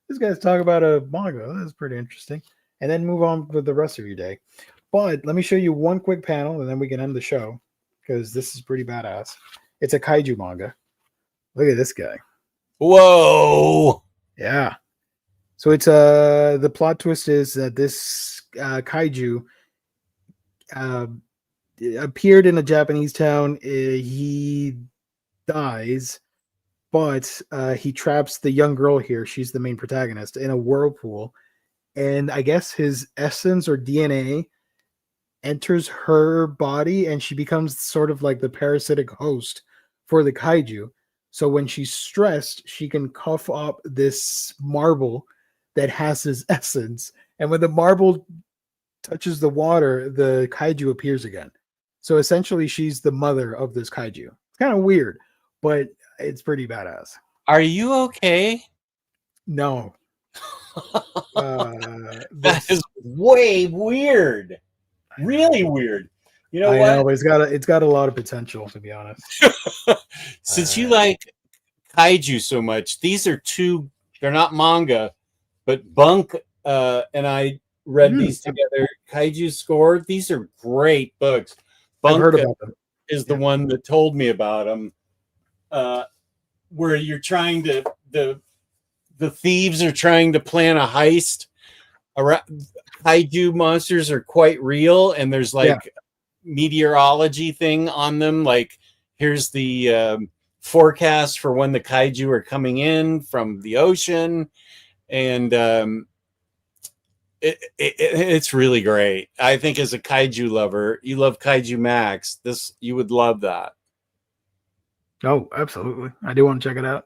this guy's talking about a manga. That's pretty interesting. And then move on with the rest of your day. But let me show you one quick panel and then we can end the show because this is pretty badass. It's a kaiju manga. Look at this guy. Whoa. Yeah. So it's the plot twist is that this kaiju appeared in a Japanese town. He dies, but he traps the young girl here. She's the main protagonist in a whirlpool. And I guess his essence or DNA enters her body and she becomes sort of like the parasitic host for the kaiju. So when she's stressed, she can cough up this marble that has his essence. And when the marble touches the water, the kaiju appears again. So essentially, she's the mother of this kaiju. It's kind of weird, but it's pretty badass. Are you okay? No. That is way weird. Really weird. You know I what? know, but it's got a lot of potential, to be honest. Since you like kaiju so much, these are two. They're not manga, but Bunk and I read these together. Kaiju Score. These are great books. Bunk I've heard about them. is the one that told me about them. Where you're trying to the thieves are trying to plan a heist. Kaiju monsters are quite real, and there's like meteorology thing on them. Like here's the forecast for when the kaiju are coming in from the ocean, and it's really great. I think as a kaiju lover, you love Kaiju Max. You would love that. Oh, absolutely! I do want to check it out.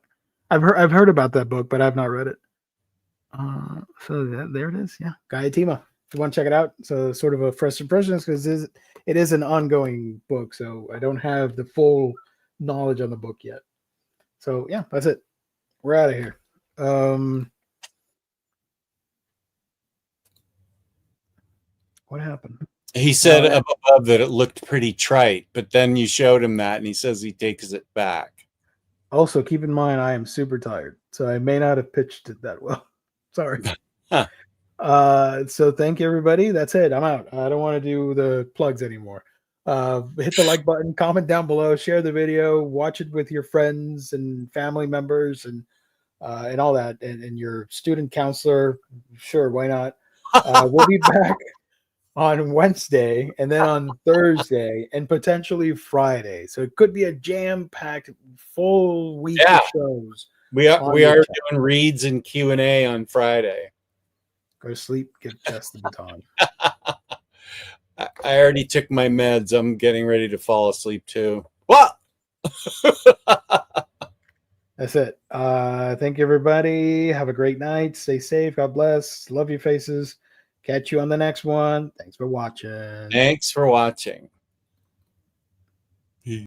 I've heard about that book, but I've not read it. So there it is. Yeah, Gaiatima. If you want to check it out, so sort of a first impressions because it is an ongoing book, so I don't have the full knowledge on the book yet. So yeah, that's it. We're out of here. What happened? He said up above that it looked pretty trite, but then you showed him that, and he says he takes it back. Also, keep in mind I am super tired, so I may not have pitched it that well. Sorry. So thank you, everybody. That's it. I'm out. I don't want to do the plugs anymore. Hit the like button, comment down below, share the video, watch it with your friends and family members and all that, and your student counselor. Sure, why not? We'll be back on Wednesday and then on Thursday and potentially Friday. So it could be a jam-packed full week of shows. We are doing reads and Q&A on Friday. Go to sleep, give Jess the baton. I already took my meds. I'm getting ready to fall asleep too. What? That's it. Thank you, everybody. Have a great night. Stay safe. God bless. Love your faces. Catch you on the next one. Thanks for watching. Thanks for watching.